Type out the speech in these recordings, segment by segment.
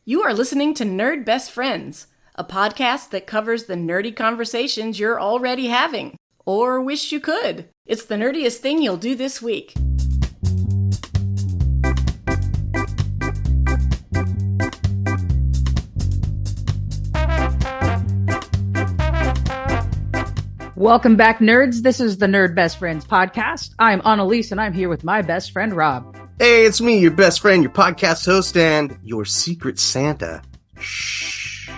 You are listening to Nerd Best Friends, a podcast that covers the nerdy conversations you're already having, or wish you could. It's the nerdiest thing you'll do this week. Welcome back, nerds. This is the Nerd Best Friends podcast. I'm Analese, and I'm here with my best friend, Rob. Hey, it's me, your best friend, your podcast host, and your secret Santa. Shh.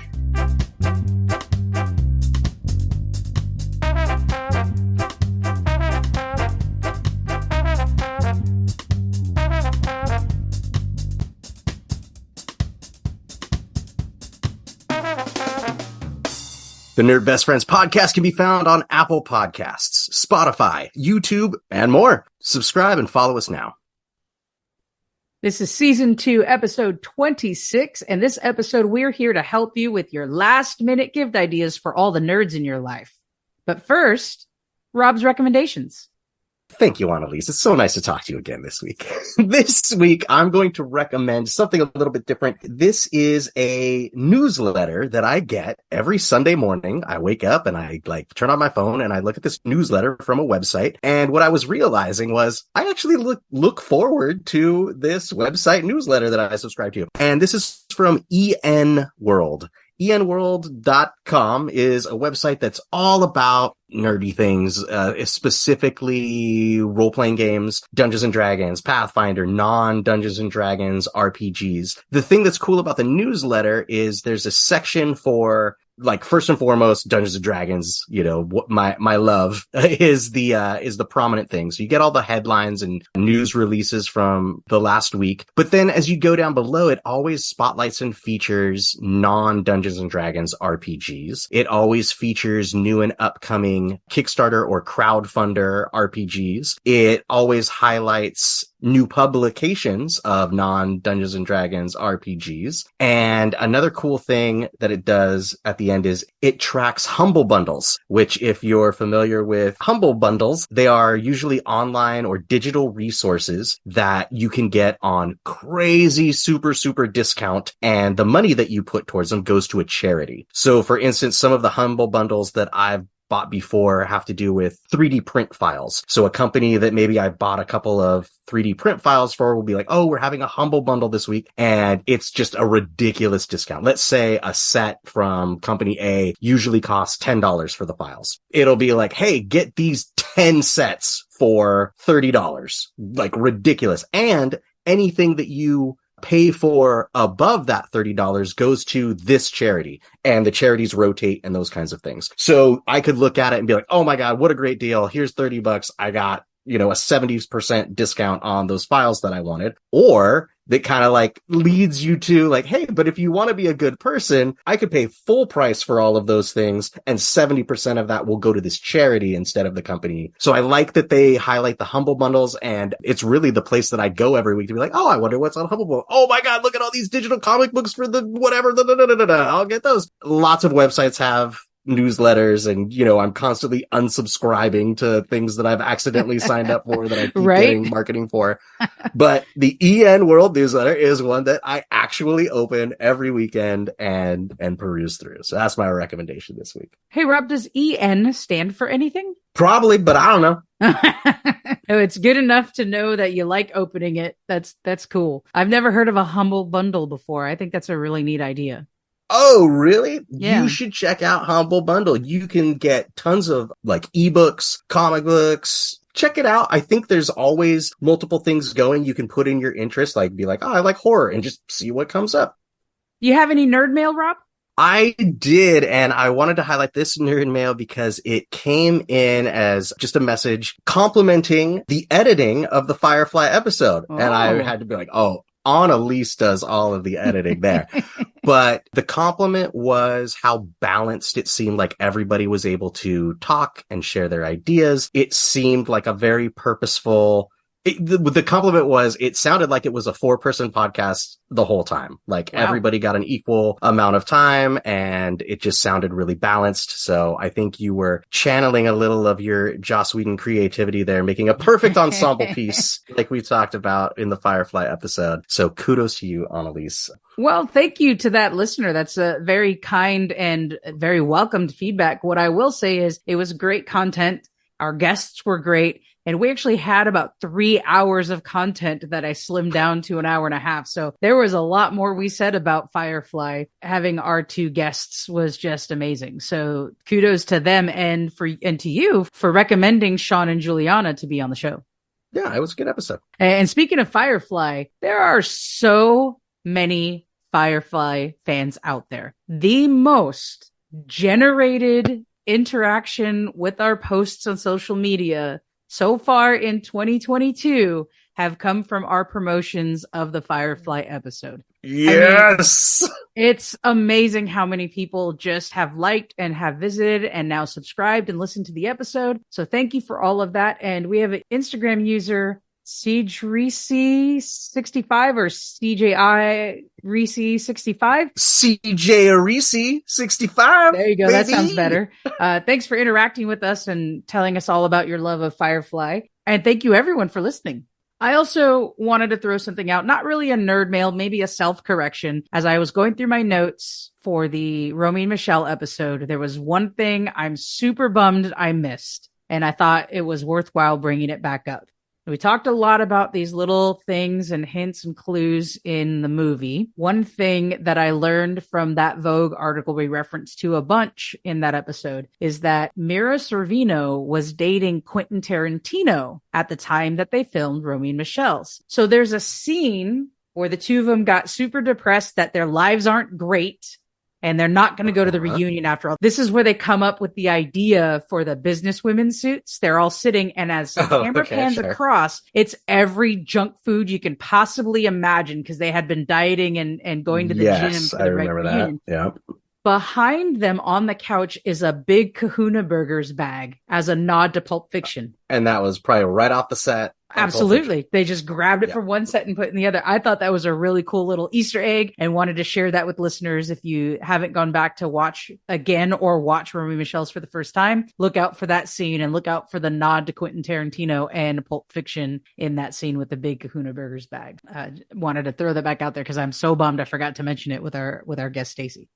The Nerd Best Friends podcast can be found on Apple Podcasts, Spotify, YouTube, and more. Subscribe and follow us now. This is season 2, episode 26, and this episode we're here to help you with your last-minute gift ideas for all the nerds in your life. But first, Rob's recommendations. Thank you, Annalise. It's so nice to talk to you again this week. This week, I'm going to recommend something a little bit different. This is a newsletter that I get every Sunday morning. I wake up and I turn on my phone and I look at this newsletter from a website. And what I was realizing was I actually look forward to this website newsletter that I subscribe to. And this is from EN World. enworld.com is a website that's all about nerdy things, specifically role-playing games, Dungeons and Dragons, Pathfinder, non-Dungeons and Dragons, RPGs. The thing that's cool about the newsletter is there's a section for, first and foremost, Dungeons and Dragons, what my love is the prominent thing. So you get all the headlines and news releases from the last week. But then as you go down below, it always spotlights and features non-Dungeons and Dragons RPGs. It always features new and upcoming Kickstarter or crowdfunder RPGs. It always highlights new publications of non-Dungeons and Dragons RPGs. And another cool thing that it does at the end is it tracks Humble Bundles, which if you're familiar with Humble Bundles, they are usually online or digital resources that you can get on crazy, super discount. And the money that you put towards them goes to a charity. So for instance, some of the Humble Bundles that I've bought before have to do with 3D print files. So a company that maybe I bought a couple of 3D print files for will be like, oh, we're having a Humble Bundle this week. And it's just a ridiculous discount. Let's say a set from company A usually costs $10 for the files. It'll be like, hey, get these 10 sets for $30. Ridiculous. And anything that you pay for above that $30 goes to this charity, and the charities rotate and those kinds of things. So I could look at it and be like, oh my God, what a great deal. Here's $30. I got, a 70% discount on those files that I wanted. Or that kind of leads you to hey, but if you want to be a good person, I could pay full price for all of those things, and 70% of that will go to this charity instead of the company. So I like that they highlight the Humble Bundles, and it's really the place that I go every week to be like, oh, I wonder what's on Humble Bundle. Oh my God, look at all these digital comic books for the whatever. I'll get those. Lots of websites have newsletters, and I'm constantly unsubscribing to things that I've accidentally signed up for that I keep getting marketing for. But the EN World newsletter is one that I actually open every weekend and peruse through. So that's my recommendation this week. Hey, Rob, does EN stand for anything? Probably, but I don't know. Oh, it's good enough to know that you like opening it. That's cool. I've never heard of a Humble Bundle before. I think that's a really neat idea. Oh, really? Yeah. You should check out Humble Bundle. You can get tons of ebooks, comic books. Check it out. I think there's always multiple things going. You can put in your interest, be like, oh, I like horror, and just see what comes up. You have any nerd mail, Rob? I did, and I wanted to highlight this nerd mail because it came in as just a message complimenting the editing of the Firefly episode. Oh. And I had to be like, oh, Annalese does all of the editing there. But the compliment was how balanced it seemed like everybody was able to talk and share their ideas. It seemed like a very purposeful The compliment was, it sounded like it was a 4-person podcast the whole time. Like everybody got an equal amount of time and it just sounded really balanced. So I think you were channeling a little of your Joss Whedon creativity there, making a perfect ensemble piece like we talked about in the Firefly episode. So kudos to you, Analese. Well, thank you to that listener. That's a very kind and very welcomed feedback. What I will say is it was great content. Our guests were great. And we actually had about 3 hours of content that I slimmed down to an hour and a half. So there was a lot more we said about Firefly. Having our 2 guests was just amazing. So kudos to them and to you for recommending Sean and Juliana to be on the show. Yeah, it was a good episode. And speaking of Firefly, there are so many Firefly fans out there. The most generated interaction with our posts on social media so far in 2022 have come from our promotions of the Firefly episode. Yes! I mean, it's amazing how many people just have liked and have visited and now subscribed and listened to the episode. So thank you for all of that. And we have an Instagram user, CJReese65 or CJI Reese65. CJ Reese 65. There you go. Baby. That sounds better. Thanks for interacting with us and telling us all about your love of Firefly. And thank you everyone for listening. I also wanted to throw something out, not really a nerd mail, maybe a self-correction. As I was going through my notes for the Romy and Michelle episode, there was one thing I'm super bummed I missed, and I thought it was worthwhile bringing it back up. We talked a lot about these little things and hints and clues in the movie. One thing that I learned from that Vogue article we referenced to a bunch in that episode is that Mira Sorvino was dating Quentin Tarantino at the time that they filmed Romy and Michelle's. So there's a scene where the 2 of them got super depressed that their lives aren't great and they're not going to go to the reunion after all. This is where they come up with the idea for the businesswomen suits. They're all sitting, and as the camera pans across, it's every junk food you can possibly imagine because they had been dieting and going to the gym for the reunion. Yeah. Behind them on the couch is a big Kahuna Burgers bag as a nod to Pulp Fiction. And that was probably right off the set. Absolutely. They just grabbed it from one set and put it in the other. I thought that was a really cool little Easter egg and wanted to share that with listeners. If you haven't gone back to watch again or watch Romy and Michelle's for the first time, look out for that scene and look out for the nod to Quentin Tarantino and Pulp Fiction in that scene with the big Kahuna Burgers bag. Wanted to throw that back out there because I'm so bummed I forgot to mention it with our guest Stacy.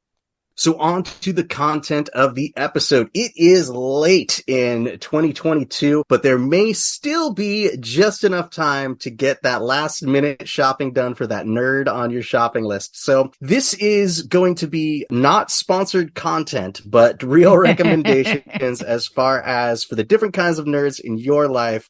So on to the content of the episode. It is late in 2022, but there may still be just enough time to get that last minute shopping done for that nerd on your shopping list. So this is going to be not sponsored content, but real recommendations as far as for the different kinds of nerds in your life,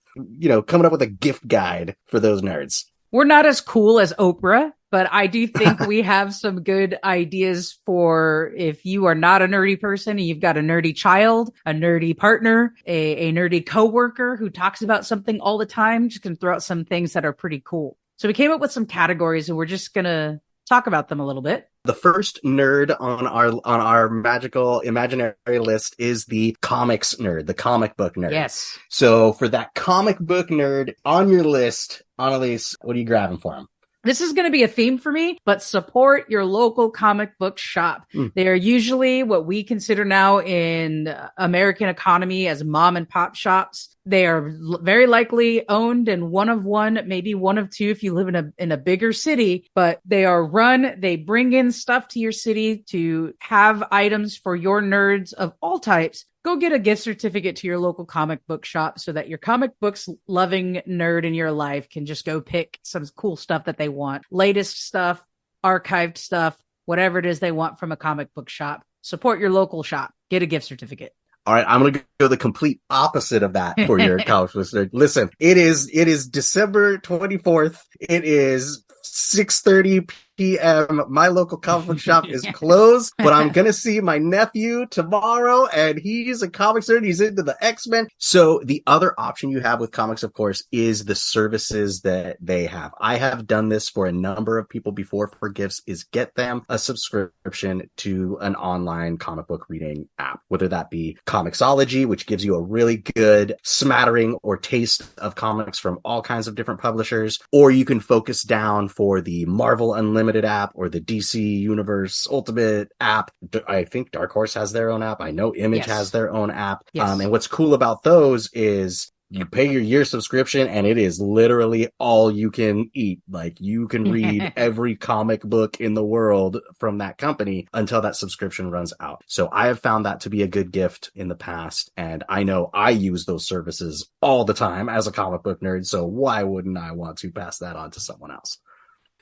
coming up with a gift guide for those nerds. We're not as cool as Oprah, but I do think we have some good ideas for if you are not a nerdy person and you've got a nerdy child, a nerdy partner, a nerdy coworker who talks about something all the time, just gonna throw out some things that are pretty cool. So we came up with some categories and we're just gonna talk about them a little bit. The first nerd on our magical imaginary list is the comics nerd, the comic book nerd. Yes. So for that comic book nerd on your list, Analese, what are you grabbing for him? This is going to be a theme for me, but support your local comic book shop. They are usually what we consider now in American economy as mom and pop shops. They are very likely owned and one of one, maybe one of two if you live in a bigger city, but they are run. They bring in stuff to your city to have items for your nerds of all types. Go get a gift certificate to your local comic book shop so that your comic books loving nerd in your life can just go pick some cool stuff that they want. Latest stuff, archived stuff, whatever it is they want from a comic book shop. Support your local shop. Get a gift certificate. All right, I'm going to go the complete opposite of that for your couch listener. Listen, it is December 24th. It is 6:30 p.m. My local comic book shop is closed, but I'm going to see my nephew tomorrow, and he's a comics nerd. He's into the X-Men. So the other option you have with comics, of course, is the services that they have. I have done this for a number of people before for gifts, is get them a subscription to an online comic book reading app, whether that be Comixology, which gives you a really good smattering or taste of comics from all kinds of different publishers, or you can focus down for the Marvel Unlimited app or the DC Universe Ultimate app. I think Dark Horse has their own app. I know Image has their own app. Yes. And what's cool about those is you pay your year subscription and it is literally all you can eat. Like, you can read every comic book in the world from that company until that subscription runs out. So I have found that to be a good gift in the past. And I know I use those services all the time as a comic book nerd. So why wouldn't I want to pass that on to someone else?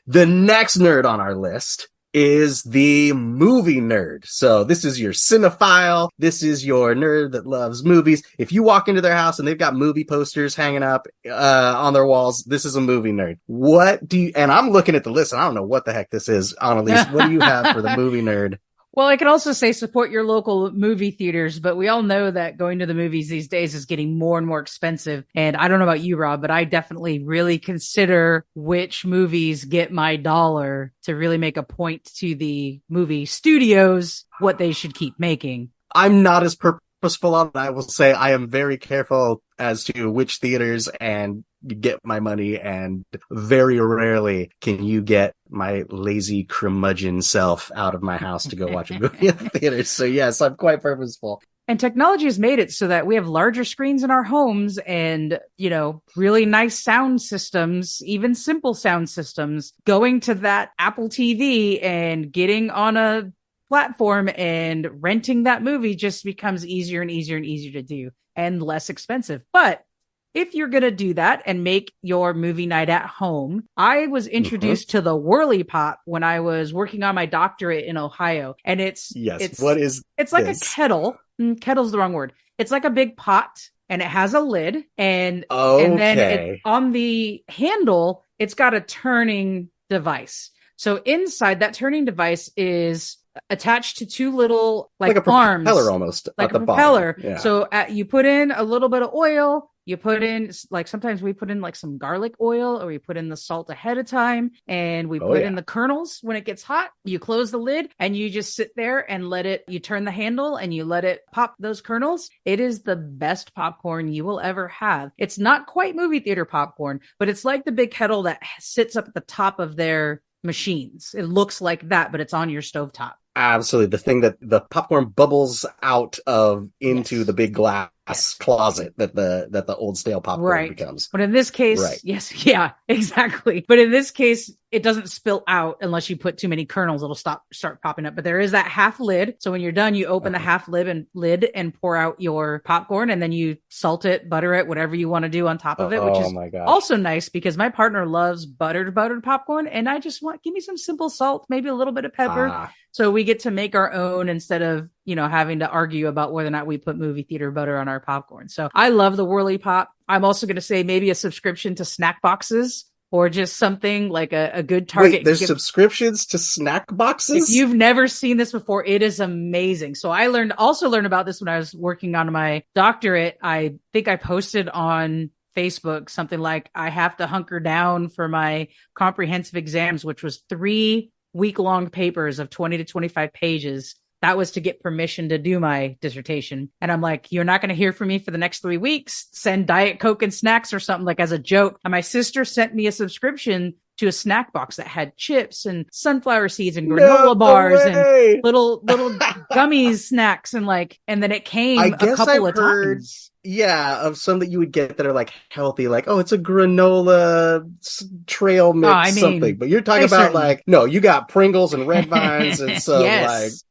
The next nerd on our list is the movie nerd. So this is your cinephile. This is your nerd that loves movies. If you walk into their house and they've got movie posters hanging up on their walls, this is a movie nerd. And I'm looking at the list and I don't know what the heck this is. Annalise, what do you have for the movie nerd? Well, I could also say support your local movie theaters, but we all know that going to the movies these days is getting more and more expensive. And I don't know about you, Rob, but I definitely really consider which movies get my dollar to really make a point to the movie studios what they should keep making. I'm not as purposeful on it. I will say I am very careful as to which theaters and get my money, and very rarely can you get my lazy curmudgeon self out of my house to go watch a movie in the theater. So yes, I'm quite purposeful. And technology has made it so that we have larger screens in our homes and, really nice sound systems, even simple sound systems. Going to that Apple TV and getting on a platform and renting that movie just becomes easier and easier and easier to do and less expensive. But if you're going to do that and make your movie night at home, I was introduced to the Whirly Pop when I was working on my doctorate in Ohio. And it's like a kettle. Kettle's the wrong word. It's like a big pot and it has a lid. And then on the handle, it's got a turning device. So inside that turning device is attached to two little like a arms, propeller almost, like a propeller. Yeah. So you put in a little bit of oil. You put in, like, sometimes we put in like some garlic oil, or we put in the salt ahead of time, and we put in the kernels when it gets hot. You close the lid and you just sit there and you turn the handle and you let it pop those kernels. It is the best popcorn you will ever have. It's not quite movie theater popcorn, but it's like the big kettle that sits up at the top of their machines. It looks like that, but it's on your stovetop. Absolutely. The thing that the popcorn bubbles out of into the big glass closet that the old stale popcorn becomes. But in this case, exactly. But in this case, it doesn't spill out unless you put too many kernels. It'll start popping up. But there is that half lid. So when you're done, you open the half lid and pour out your popcorn, and then you salt it, butter it, whatever you want to do on top of it, which is also nice because my partner loves buttered popcorn, and I just give me some simple salt, maybe a little bit of pepper. So we get to make our own instead of, having to argue about whether or not we put movie theater butter on our popcorn. So I love the Whirly Pop. I'm also going to say maybe a subscription to snack boxes, or just something like a good Target. Wait, there's subscriptions to snack boxes? If you've never seen this before, it is amazing. So I learned about this when I was working on my doctorate. I think I posted on Facebook something like, I have to hunker down for my comprehensive exams, which was 3 week-long papers of 20 to 25 pages. That was to get permission to do my dissertation. And I'm like, you're not going to hear from me for the next 3 weeks. Send Diet Coke and snacks or something, like as a joke. And my sister sent me a subscription to a snack box that had chips and sunflower seeds and granola bars and little gummies snacks. And then it came a couple of times. Yeah, of some that you would get that are like healthy, like, it's a granola trail mix something. But you're talking about you got Pringles and Red Vines and so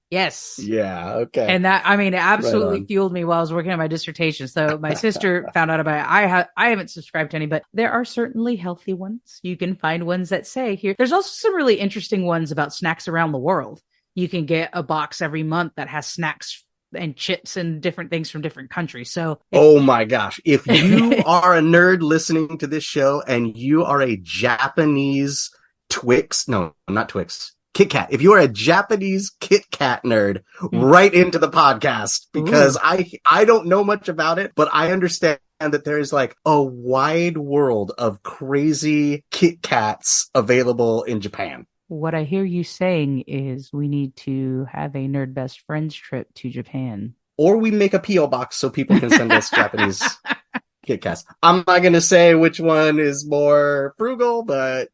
Yes. Yeah. Okay. And that, it absolutely fueled me while I was working on my dissertation. So my sister found out about it. I haven't subscribed to any, but there are certainly healthy ones. You can find ones that say here. There's also some really interesting ones about snacks around the world. You can get a box every month that has snacks and chips and different things from different countries. So oh my gosh, if you are a nerd listening to this show and you are a Japanese Twix, no, not Twix, Kit Kat. If you are a Japanese Kit Kat nerd, right into the podcast, because I don't know much about it, but I understand that there is like a wide world of crazy Kit Kats available in Japan. What I hear you saying is we need to have a Nerd Best Friends trip to Japan. Or we make a P.O. box so people can send us Japanese Kit Kats. I'm not going to say which one is more frugal, but...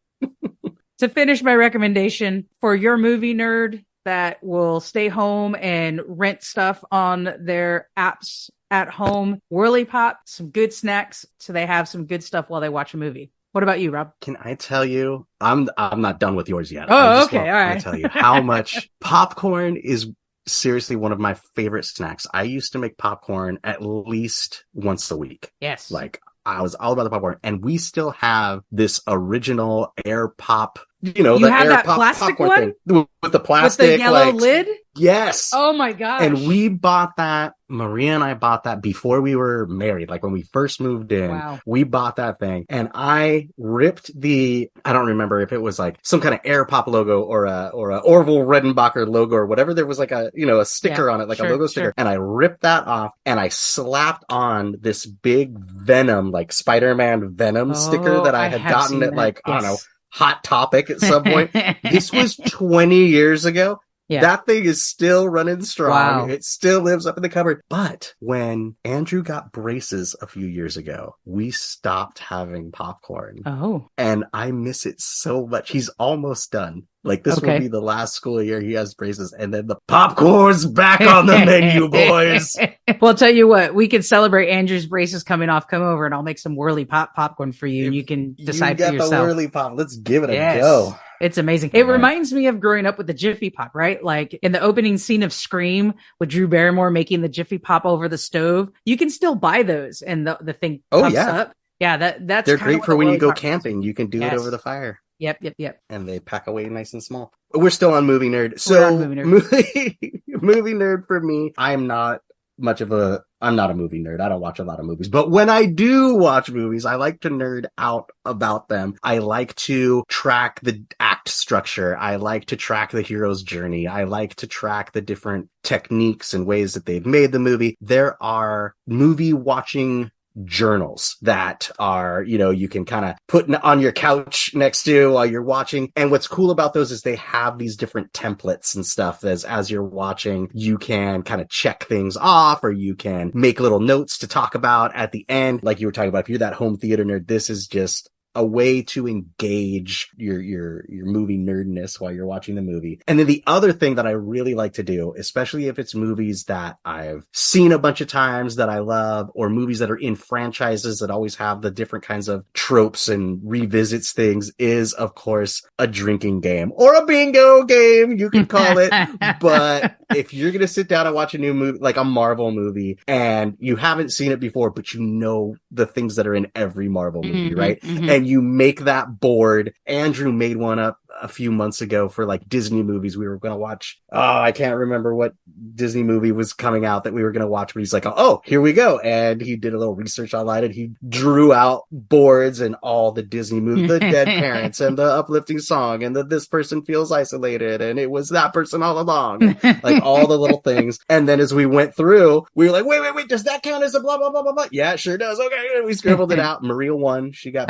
To finish my recommendation for your movie nerd that will stay home and rent stuff on their apps at home, Whirly Pop, some good snacks so they have some good stuff while they watch a movie. What about you, Rob? Can I tell you? I'm not done with yours yet. Oh, okay. All right. I tell you how much popcorn is seriously one of my favorite snacks. I used to make popcorn at least once a week. Yes. Like I was all about the popcorn, and we still have this original Air Pop. You know, you the have Air that Pop plastic popcorn one thing with the plastic, with the yellow lid. Yes. Oh my gosh. And we bought that. Maria and I bought that before we were married. Like when we first moved in, Wow. We bought that thing, and I ripped I don't remember if it was like some kind of Air Pop logo or a Orville Redenbacher logo or whatever. There was like a sticker on it, like a logo sticker. Sure. And I ripped that off and I slapped on this big Venom, like Spider-Man Venom sticker that I had gotten at like, I don't know, Hot Topic at some point. This was 20 years ago. Yeah. That thing is still running strong. Wow. It still lives up in the cupboard. But when Andrew got braces a few years ago, we stopped having popcorn. Oh. And I miss it so much. He's almost done. Like this will be the last school year he has braces, and then the popcorn's back on the menu, boys. Well, I'll tell you what, we can celebrate Andrew's braces coming off. Come over and I'll make some Whirly Pop popcorn for you, and you can decide for yourself. The Whirly Pop. Let's give it a go. It's amazing. It reminds me of growing up with the Jiffy Pop, right? Like in the opening scene of Scream with Drew Barrymore making the Jiffy Pop over the stove. You can still buy those, and the thing puffs up. Yeah, that's they're great for when you go camping. You can do it over the fire. Yep. And they pack away nice and small. We're still on Movie Nerd. So movie nerd for me, I'm not a movie nerd. I don't watch a lot of movies. But when I do watch movies, I like to nerd out about them. I like to track the act structure. I like to track the hero's journey. I like to track the different techniques and ways that they've made the movie. There are movie watching journals that are, you can kind of put on your couch next to while you're watching. And what's cool about those is they have these different templates and stuff as you're watching. You can kind of check things off, or you can make little notes to talk about at the end. Like you were talking about, if you're that home theater nerd, this is just a way to engage your movie nerdness while you're watching the movie. And then the other thing that I really like to do, especially if it's movies that I've seen a bunch of times that I love, or movies that are in franchises that always have the different kinds of tropes and revisits things, is of course a drinking game or a bingo game, you can call it. But if you're going to sit down and watch a new movie, like a Marvel movie, and you haven't seen it before, but you know the things that are in every Marvel movie, right? And you make that board. Andrew made one up a few months ago for like Disney movies we were going to watch. I can't remember what Disney movie was coming out that we were going to watch, but he's like, oh, here we go. And he did a little research online, and he drew out boards and all the Disney movies, the dead parents and the uplifting song, and this person feels isolated, and it was that person all along, like all the little things. And then as we went through, we were like, wait, does that count as a blah, blah, blah, blah, blah? Yeah, it sure does. Okay. And we scribbled it out. Maria won. She got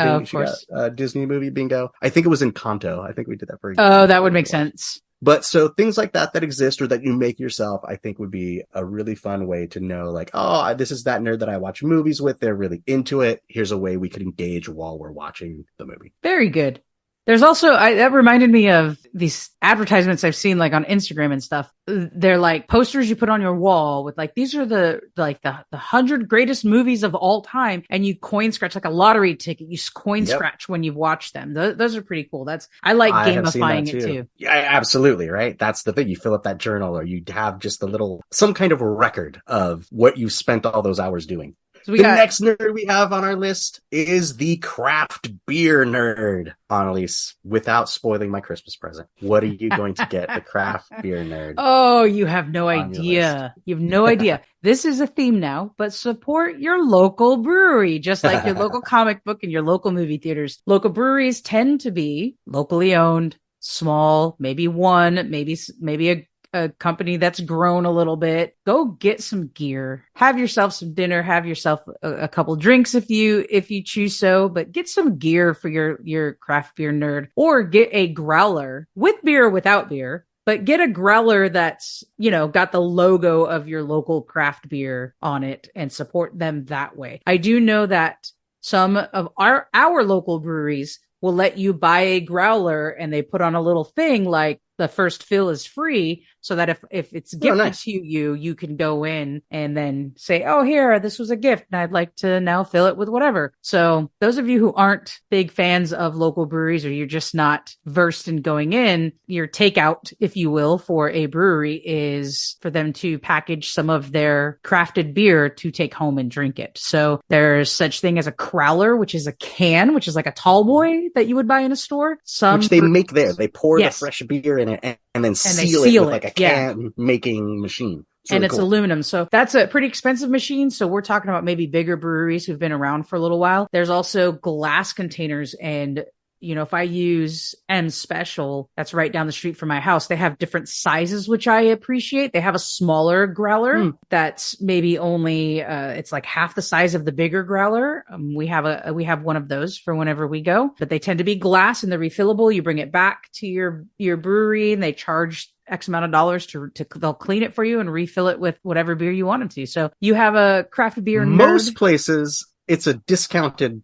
Disney movie bingo. I think it was Encanto. I think we did that for that would make sense. But so things like that exist, or that you make yourself, I think would be a really fun way to know, like, oh, this is that nerd that I watch movies with. They're really into it. Here's a way we could engage while we're watching the movie. Very good. There's also, that reminded me of these advertisements I've seen like on Instagram and stuff. They're like posters you put on your wall with like, these are the 100 greatest movies of all time. And you coin scratch like a lottery ticket. You coin scratch when you've watched them. Those are pretty cool. I like gamifying it too. Yeah, absolutely. Right. That's the thing. You fill up that journal, or you have just some kind of record of what you spent all those hours doing. So the next nerd we have on our list is the craft beer nerd. Annalise, without spoiling my Christmas present, what are you going to get the craft beer nerd? Oh, you have no idea. You have no idea. This is a theme now, but support your local brewery, just like your local comic book and your local movie theaters. Local breweries tend to be locally owned, small, maybe one, maybe a company that's grown a little bit. Go get some gear, have yourself some dinner, have yourself a couple drinks if you choose so, but get some gear for your craft beer nerd, or get a growler with beer or without beer. But get a growler that's, got the logo of your local craft beer on it and support them that way. I do know that some of our local breweries will let you buy a growler and they put on a little thing like the first fill is free, so that if it's gifted to you, you can go in and then say, oh, here, this was a gift and I'd like to now fill it with whatever. So those of you who aren't big fans of local breweries, or you're just not versed in going in, your takeout, if you will, for a brewery is for them to package some of their crafted beer to take home and drink it. So there's such thing as a crowler, which is a can, which is like a tall boy that you would buy in a store. Which they make there. They pour the fresh beer in it and then seal it with like a can making machine. It's cool. Aluminum. So that's a pretty expensive machine. So we're talking about maybe bigger breweries who've been around for a little while. There's also glass containers, and if I use M Special, that's right down the street from my house, they have different sizes, which I appreciate. They have a smaller growler that's maybe only, it's like half the size of the bigger growler. We have one of those for whenever we go, but they tend to be glass and they're refillable. You bring it back to your brewery and they charge X amount of dollars to they'll clean it for you and refill it with whatever beer you want them to. So you have a craft beer nerd. Most places, it's a discounted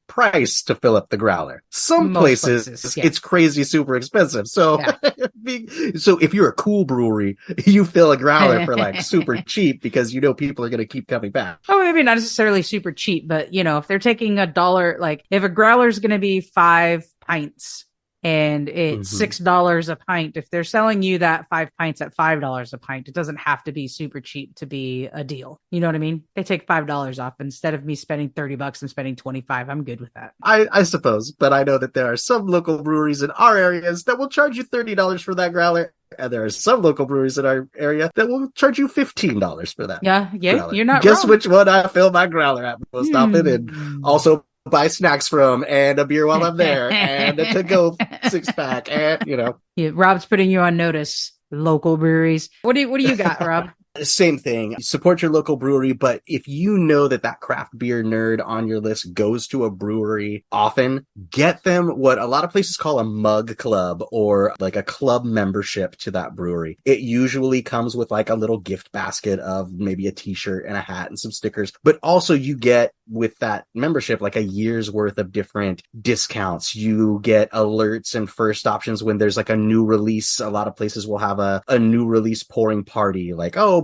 price to fill up the growler. Some places it's crazy super expensive. So so if you're a cool brewery, you fill a growler for super cheap because people are going to keep coming back. Oh, maybe not necessarily super cheap, but if they're taking $1, if a growler is going to be 5 pints and it's $6 a pint, if they're selling you that 5 pints at $5 a pint, it doesn't have to be super cheap to be a deal. You know what I mean? They take $5 off. Instead of me spending $30 and spending $25, I'm good with that. I suppose, but I know that there are some local breweries in our areas that will charge you $30 for that growler. And there are some local breweries in our area that will charge you $15 for that. Yeah, growler. You're not Guess wrong. Which one I fill my growler at? We'll stop it and also buy snacks from, and a beer while I'm there, and a to-go 6-pack, and Yeah, Rob's putting you on notice. Local breweries. What do you got, Rob? Same thing. Support your local brewery, but if you know that craft beer nerd on your list goes to a brewery often, get them what a lot of places call a mug club, or a club membership to that brewery. It usually comes with a little gift basket of maybe a t-shirt and a hat and some stickers, but also you get with that membership a year's worth of different discounts. You get alerts and first options when there's a new release. A lot of places will have a new release pouring party,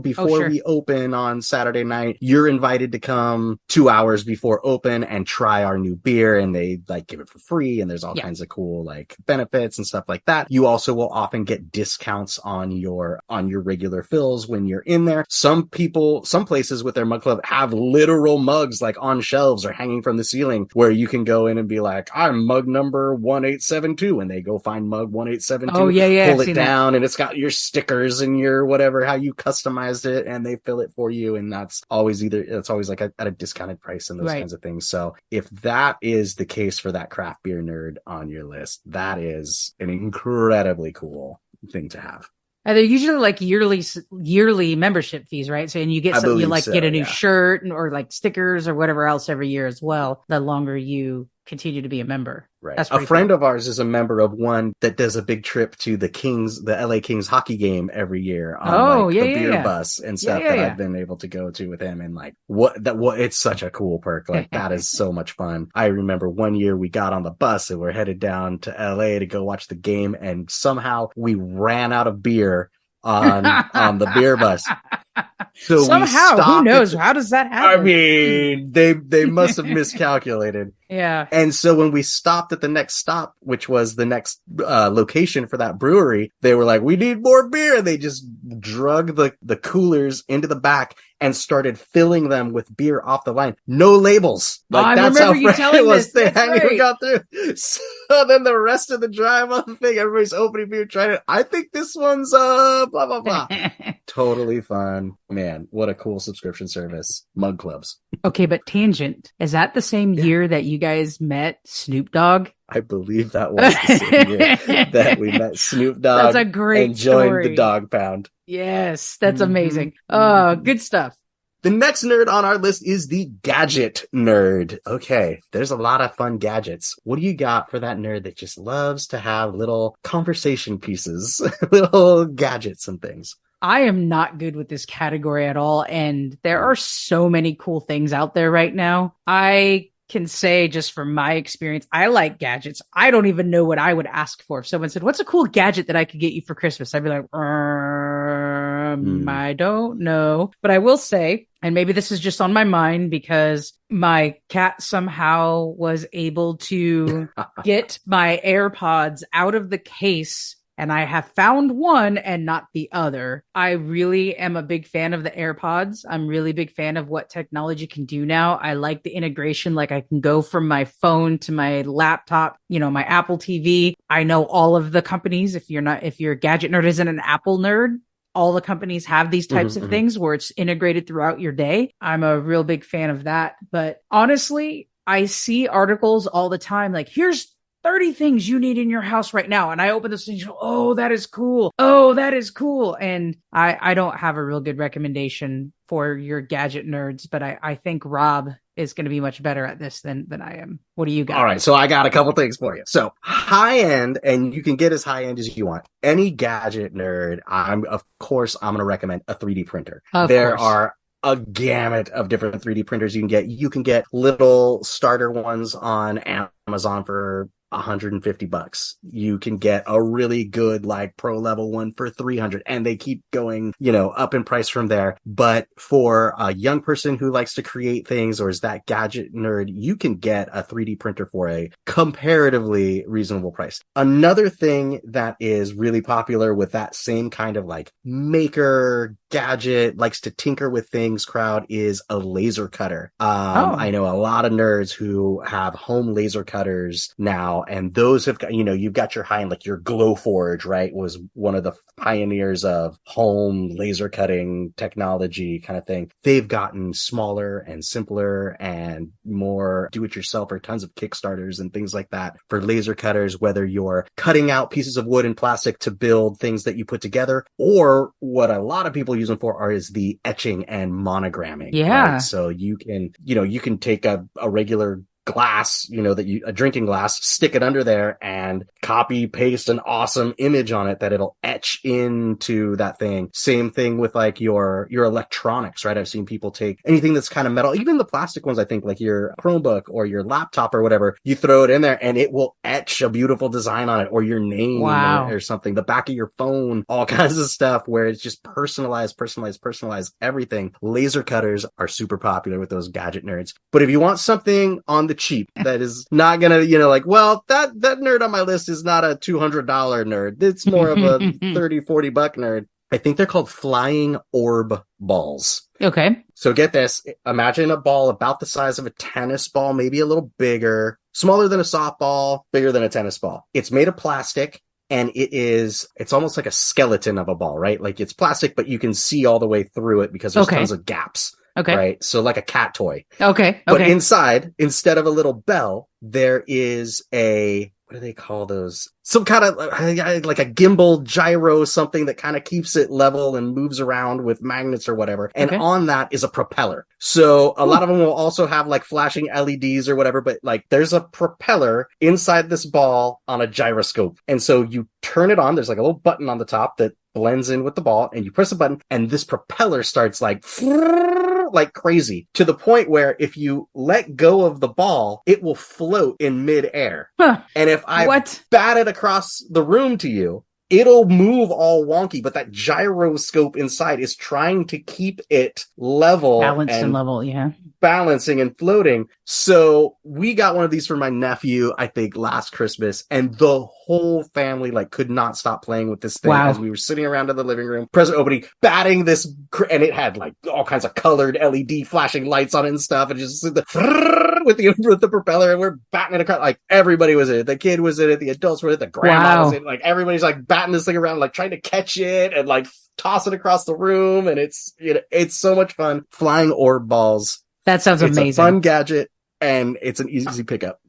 before we open on Saturday night, you're invited to come 2 hours before open and try our new beer, and they give it for free, and there's all kinds of cool benefits and stuff like that. You also will often get discounts on your regular fills when you're in there. Some places with their mug club have literal mugs on shelves or hanging from the ceiling where you can go in and be I'm mug number 1872, and they go find mug 1872. Oh yeah, pull it down, and it's got your stickers and your whatever, how you customized it, and they fill it for you, and it's always at a discounted price and those kinds of things. So if that is the case for that craft beer nerd on your list, that is an incredibly cool thing to have. They're usually yearly membership fees, right? So, and you get something, get a new shirt or stickers or whatever else every year as well, the longer you continue to be a member. Right. A friend of ours is a member of one that does a big trip to the LA Kings hockey game every year on the beer bus and stuff that I've been able to go to with him. And it's such a cool perk. That is so much fun. I remember one year we got on the bus and we're headed down to LA to go watch the game, and somehow we ran out of beer on the beer bus. So somehow, who knows? How does that happen? I mean, they must have miscalculated. Yeah. And so when we stopped at the next stop, which was the next location for that brewery, they were like, "We need more beer." And they just drug the coolers into the back and started filling them with beer off the line. No labels. Like, that's how fresh it was. They hadn't even got through. So then the rest of the drive on the thing, everybody's opening beer, trying it. I think this one's blah, blah, blah. Totally fun. Man, what a cool subscription service. Mug clubs. Okay, but tangent. Is that the same year that you guys met Snoop Dogg? I believe that was the same year that we met Snoop Dogg. That's a great and joined story. the Dog Pound. Yes, that's amazing. Oh, good stuff. The next nerd on our list is the gadget nerd. Okay, there's a lot of fun gadgets. What do you got for that nerd that just loves to have little conversation pieces, little gadgets and things? I am not good with this category at all, and there are so many cool things out there right now. I can say, just from my experience, I like gadgets. I don't even know what I would ask for. If someone said, what's a cool gadget that I could get you for Christmas? I'd be like, I don't know. But I will say, and maybe this is just on my mind because my cat somehow was able to get my AirPods out of the case, and I have found one and not the other. I really am a big fan of the AirPods. I'm really big fan of what technology can do now. I like the integration. Like, I can go from my phone to my laptop, my Apple TV. I know all of the companies. If your gadget nerd isn't an Apple nerd, all the companies have these types of things where it's integrated throughout your day. I'm a real big fan of that. But honestly, I see articles all the time like, here's 30 things you need in your house right now. And I open this and go, oh, that is cool. Oh, that is cool. And I don't have a real good recommendation for your gadget nerds, but I think Rob is going to be much better at this than I am. What do you got? All right. So I got a couple things for you. So high end, and you can get as high end as you want. Any gadget nerd, I'm going to recommend a 3D printer. There are a gamut of different 3D printers you can get. You can get little starter ones on Amazon for $150. You can get a really good, like, pro level one for $300, and they keep going, up in price from there. But for a young person who likes to create things or is that gadget nerd, you can get a 3D printer for a comparatively reasonable price. Another thing that is really popular with that same kind of like maker gadget, likes to tinker with things crowd is a laser cutter. I know a lot of nerds who have home laser cutters now, and those have got, you've got your high end, like your Glowforge, right, was one of the pioneers of home laser cutting technology kind of thing. They've gotten smaller and simpler and more do-it-yourself, or tons of Kickstarters and things like that for laser cutters, whether you're cutting out pieces of wood and plastic to build things that you put together, or what a lot of people use them for is the etching and monogramming. Yeah. Right? So you can, you can take a regular glass, a drinking glass, stick it under there and copy paste an awesome image on it that it'll etch into that thing. Same thing with like your electronics, right? I've seen people take anything that's kind of metal, even the plastic ones, I think, like your Chromebook or your laptop or whatever, you throw it in there and it will etch a beautiful design on it, or your name or something, the back of your phone, all kinds of stuff where it's just personalized everything. Laser cutters are super popular with those gadget nerds. But if you want something on the cheap that is not gonna, that nerd on my list is not a $200 nerd. It's more of a $30-$40 nerd. I think they're called flying orb balls. Okay. So get this. Imagine a ball about the size of a tennis ball, maybe a little bigger, smaller than a softball, bigger than a tennis ball. It's made of plastic. And it's almost like a skeleton of a ball, right? Like, it's plastic, but you can see all the way through it because there's tons of gaps. Okay. Right. So like a cat toy. Okay. But inside, instead of a little bell, there is what do they call those? Some kind of like a gimbal gyro, something that kind of keeps it level and moves around with magnets or whatever. And on that is a propeller. So a lot of them will also have like flashing LEDs or whatever, but like there's a propeller inside this ball on a gyroscope. And so you turn it on. There's like a little button on the top that blends in with the ball, and you press a button and this propeller starts like crazy, to the point where if you let go of the ball, it will float in midair. Huh. And if I bat it across the room to you, it'll move all wonky, but that gyroscope inside is trying to keep it level. Balanced and level, yeah. balancing and floating. So we got one of these for my nephew, I think last Christmas, and the whole family like could not stop playing with this thing as we were sitting around in the living room, present opening, batting this, and it had like all kinds of colored LED flashing lights on it and stuff, and just with the propeller, and we're batting it across. Like everybody was in it. The kid was in it. The adults were in it. The grandma was in it. Like everybody's like batting this thing around, like trying to catch it and like toss it across the room. And it's so much fun. Flying orb balls. That sounds amazing. It's a fun gadget, and it's an easy pickup.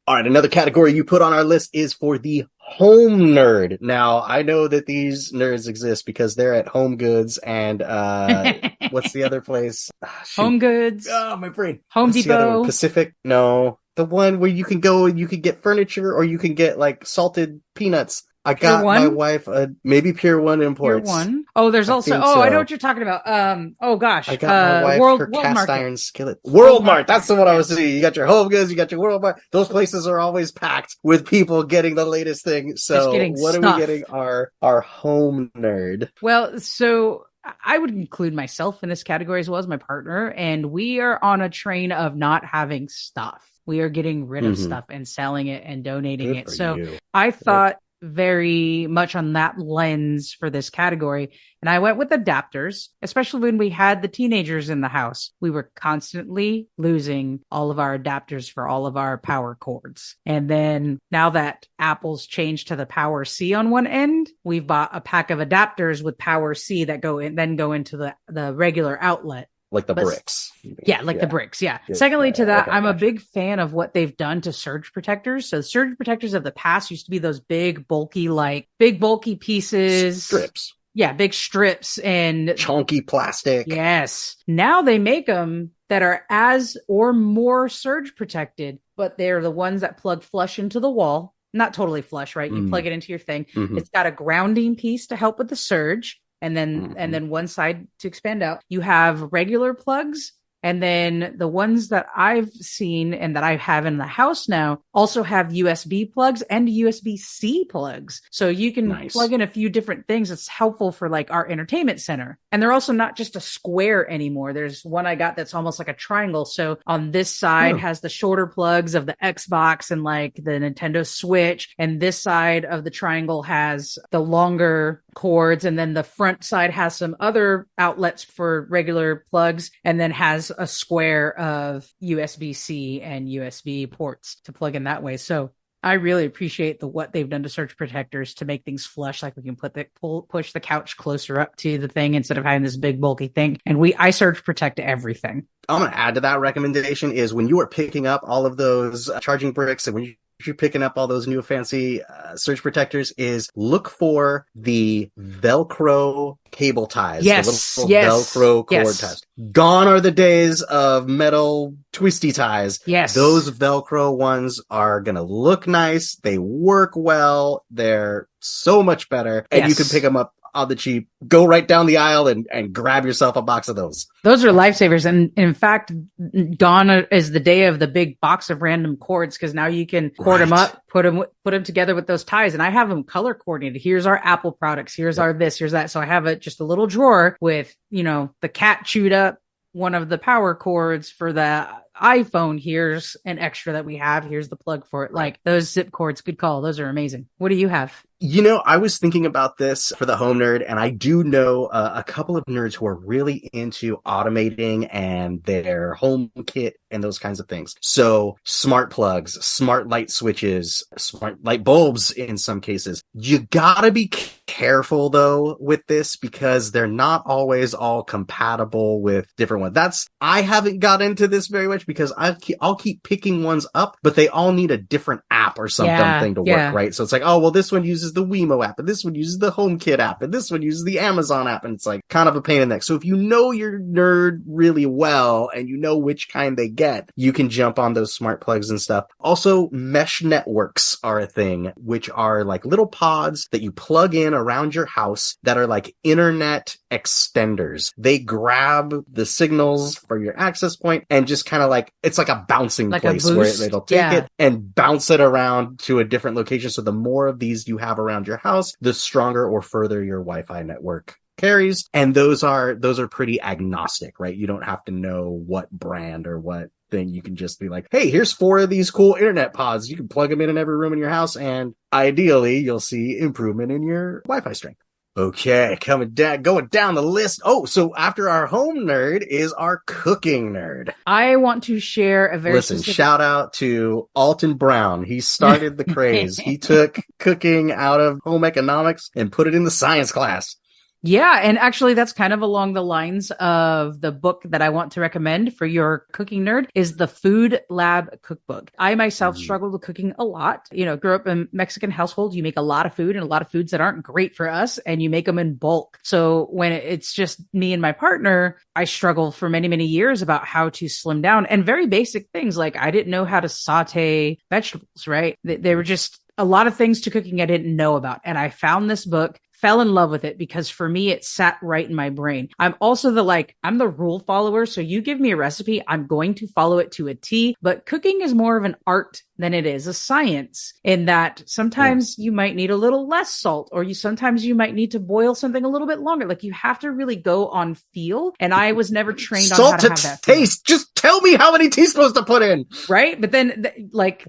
All right, another category you put on our list is for the home nerd. Now, I know that these nerds exist because they're at Home Goods and what's the other place? Home Goods. Oh, my brain. Home what's Depot. Pacific? No. The one where you can go and you can get furniture or you can get like salted peanuts. I got my wife maybe Pier 1 Imports. Pier 1. Oh, there's also I know what you're talking about. Oh gosh. I got my wife her cast iron skillet. World Mart. That's the one I was seeing. You got your Home Goods, you got your World Mart. Those places are always packed with people getting the latest thing. So what are we getting our home nerd? Well, so I would include myself in this category as well as my partner, and we are on a train of not having stuff. We are getting rid of stuff and selling it and donating it. So I thought very much on that lens for this category. And I went with adapters, especially when we had the teenagers in the house. We were constantly losing all of our adapters for all of our power cords. And then now that Apple's changed to the Power C on one end, we've bought a pack of adapters with Power C that go into the regular outlet. Like the bricks. Yeah, the bricks. Yeah. Secondly to that, I'm a big fan of what they've done to surge protectors. So surge protectors of the past used to be those big bulky pieces. Strips. Yeah, big strips and chunky plastic. Yes. Now they make them that are as or more surge protected, but they're the ones that plug flush into the wall. Not totally flush, right? You plug it into your thing. It's got a grounding piece to help with the surge. And then one side to expand out. You have regular plugs, and then the ones that I've seen and that I have in the house now also have USB plugs and USB-C plugs. So you can plug in a few different things. It's helpful for like our entertainment center. And they're also not just a square anymore. There's one I got that's almost like a triangle. So on this side has the shorter plugs of the Xbox and like the Nintendo Switch. And this side of the triangle has the longer cords. And then the front side has some other outlets for regular plugs, and then has a square of USB-C and USB ports to plug in that way. So I really appreciate what they've done to surge protectors to make things flush. Like we can push the couch closer up to the thing instead of having this big bulky thing. And I surge protect everything. I'm going to add to that recommendation is when you are picking up all of those charging bricks and when you're picking up all those new fancy surge protectors, is look for the Velcro cable ties. Yes. The little Velcro cord ties. Gone are the days of metal twisty ties. Yes. Those Velcro ones are going to look nice. They work well. They're so much better. And you can pick them up on the cheap. Go right down the aisle and grab yourself a box of those. Those are lifesavers. And in fact, gone is the day of the big box of random cords, because now you can cord them up, put them together with those ties. And I have them color coordinated. Here's our Apple products. Here's our this, here's that. So I have just a little drawer with, the cat chewed up one of the power cords for the iPhone. Here's an extra that we have. Here's the plug for it. Like those zip cords, good call. Those are amazing. What do you have? I was thinking about this for the home nerd, and I do know a couple of nerds who are really into automating and their home kit and those kinds of things. So smart plugs, smart light switches, smart light bulbs in some cases. You gotta be careful though with this because they're not always all compatible with different ones. I haven't got into this very much because I'll keep picking ones up, but they all need a different app or something to work, right? So it's like, oh, well, this one uses the Wemo app, and this one uses the HomeKit app, and this one uses the Amazon app, and it's like kind of a pain in the neck. So if you know your nerd really well and you know which kind they get, you can jump on those smart plugs and stuff. Also, mesh networks are a thing, which are like little pods that you plug in around your house that are like internet extenders. They grab the signals for your access point and just kind of like, it's like a bouncing place where it'll take it and bounce it around to a different location. So the more of these you have around your house, the stronger or further your Wi-Fi network carries. And those are pretty agnostic, right? You don't have to know what brand or what thing. You can just be like, hey, here's 4 of these cool internet pods. You can plug them in every room in your house. And ideally you'll see improvement in your Wi-Fi strength. Okay, going down the list. Oh, so after our home nerd is our cooking nerd. I want to share a very shout out to Alton Brown. He started the craze. He took cooking out of home economics and put it in the science class. Yeah, and actually that's kind of along the lines of the book that I want to recommend for your cooking nerd is the Food Lab Cookbook. I myself struggled with cooking a lot. Grew up in Mexican household. You make a lot of food and a lot of foods that aren't great for us, and you make them in bulk. So when it's just me and my partner, I struggled for many, many years about how to slim down, and very basic things like I didn't know how to saute vegetables, right? They were just a lot of things to cooking I didn't know about. And I found this book, fell in love with it because for me, it sat right in my brain. I'm also I'm the rule follower. So you give me a recipe, I'm going to follow it to a T, but cooking is more of an art than it is a science in that sometimes you might need a little less salt, or sometimes you might need to boil something a little bit longer. Like you have to really go on feel. And I was never trained on how to have that taste. Just tell me how many teaspoons to put in. Right. But then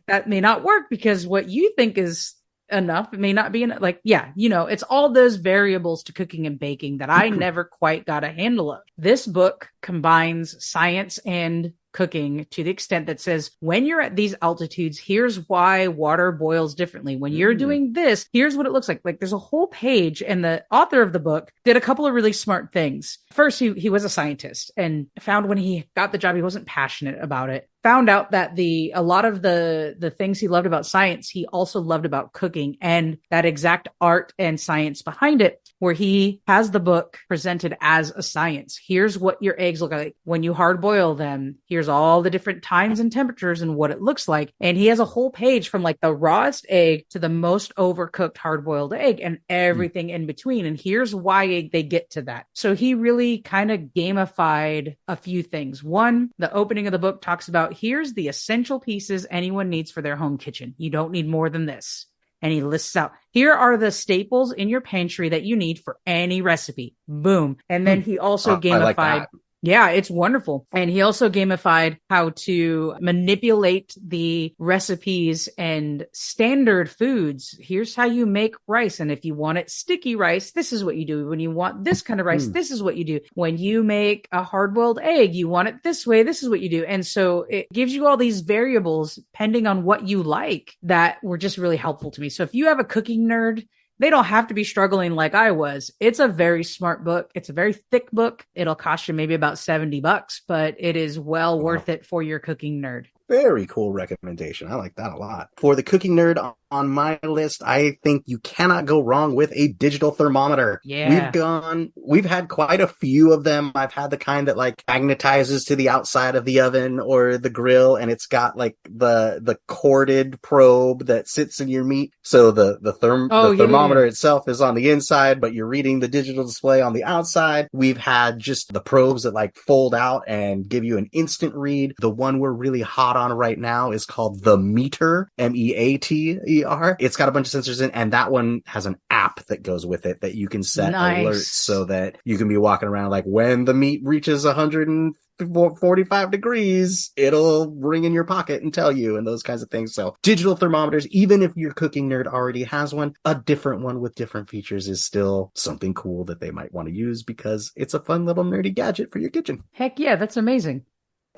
that may not work because what you think is enough, it may not be enough. It's all those variables to cooking and baking that I never quite got a handle of. This book combines science and cooking to the extent that says, when you're at these altitudes, here's why water boils differently. When you're doing this, here's what it looks like. Like there's a whole page, and the author of the book did a couple of really smart things. First, he was a scientist and found when he got the job, he wasn't passionate about it. Found out that a lot of the things he loved about science, he also loved about cooking, and that exact art and science behind it, where he has the book presented as a science. Here's what your eggs look like when you hard boil them. Here's all the different times and temperatures and what it looks like. And he has a whole page from like the rawest egg to the most overcooked hard boiled egg and everything in between. And here's why they get to that. So he really kind of gamified a few things. One, the opening of the book talks about here's the essential pieces anyone needs for their home kitchen. You don't need more than this. And he lists out, here are the staples in your pantry that you need for any recipe. Boom. And then he also gamified. I like that. Yeah, it's wonderful. And he also gamified how to manipulate the recipes and standard foods. Here's how you make rice. And if you want it sticky rice, this is what you do. When you want this kind of rice, this is what you do. When you make a hard-boiled egg, you want it this way, this is what you do. And so it gives you all these variables depending on what you like that were just really helpful to me. So if you have a cooking nerd, they don't have to be struggling like I was. It's a very smart book. It's a very thick book. It'll cost you maybe about $70, but it is well worth it for your cooking nerd. Very cool recommendation. I like that a lot. For the cooking nerd on my list, I think you cannot go wrong with a digital thermometer. Yeah. We've had quite a few of them. I've had the kind that like magnetizes to the outside of the oven or the grill, and it's got like the corded probe that sits in your meat. So the thermometer itself is on the inside, but you're reading the digital display on the outside. We've had just the probes that like fold out and give you an instant read. The one we're really hot on right now is called the Meter, Meater. It's got a bunch of sensors in, and that one has an app that goes with it that you can set alerts so that you can be walking around like when the meat reaches 145 degrees, it'll ring in your pocket and tell you, and those kinds of things. So digital thermometers, even if your cooking nerd already has one, a different one with different features is still something cool that they might want to use because it's a fun little nerdy gadget for your kitchen. Heck yeah, that's amazing.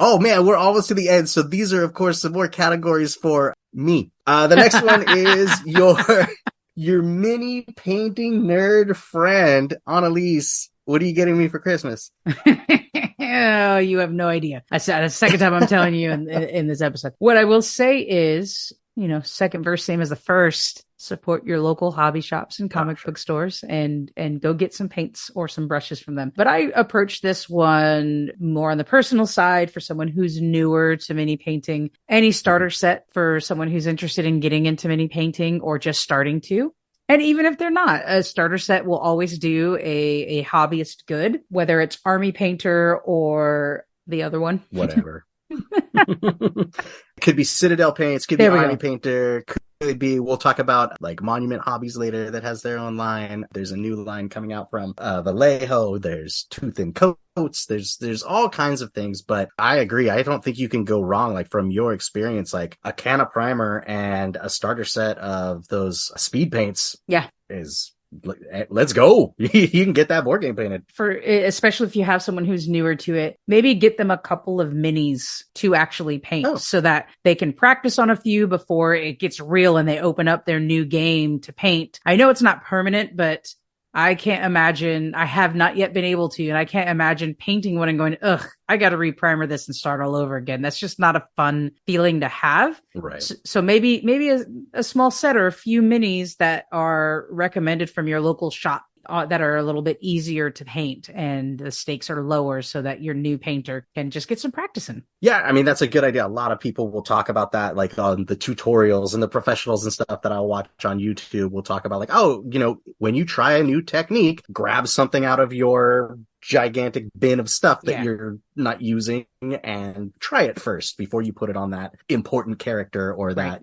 Oh man, we're almost to the end. So these are, of course, some more categories for me. The next one is your mini painting nerd friend, Analese. What are you getting me for Christmas? Oh, you have no idea. I said the second time I'm telling you in this episode. What I will say is, second verse, same as the first. Support your local hobby shops and comic book stores and go get some paints or some brushes from them. But I approached this one more on the personal side for someone who's newer to mini painting. Any starter set for someone who's interested in getting into mini painting or just starting to. And even if they're not, a starter set will always do a hobbyist good, whether it's Army Painter or the other one. Whatever. Could be Citadel paints, could be Army Painter, be. We'll talk about like Monument Hobbies later that has their own line. There's a new line coming out from Vallejo. There's Tooth and Coats. There's all kinds of things, but I agree. I don't think you can go wrong. Like from your experience, like a can of primer and a starter set of those speed paints. Yeah. Is let's go. You can get that board game painted. Especially if you have someone who's newer to it, maybe get them a couple of minis to actually paint so that they can practice on a few before it gets real and they open up their new game to paint. I know it's not permanent, but I can't imagine, I have not yet been able to, and I can't imagine painting one and going, ugh, I got to reprimer this and start all over again. That's just not a fun feeling to have. Right. So maybe a small set or a few minis that are recommended from your local shop that are a little bit easier to paint and the stakes are lower so that your new painter can just get some practicing. Yeah, I mean, that's a good idea. A lot of people will talk about that, like on the tutorials and the professionals and stuff that I'll watch on YouTube. We'll talk about like, oh, when you try a new technique, grab something out of your gigantic bin of stuff that you're not using and try it first before you put it on that important character or that,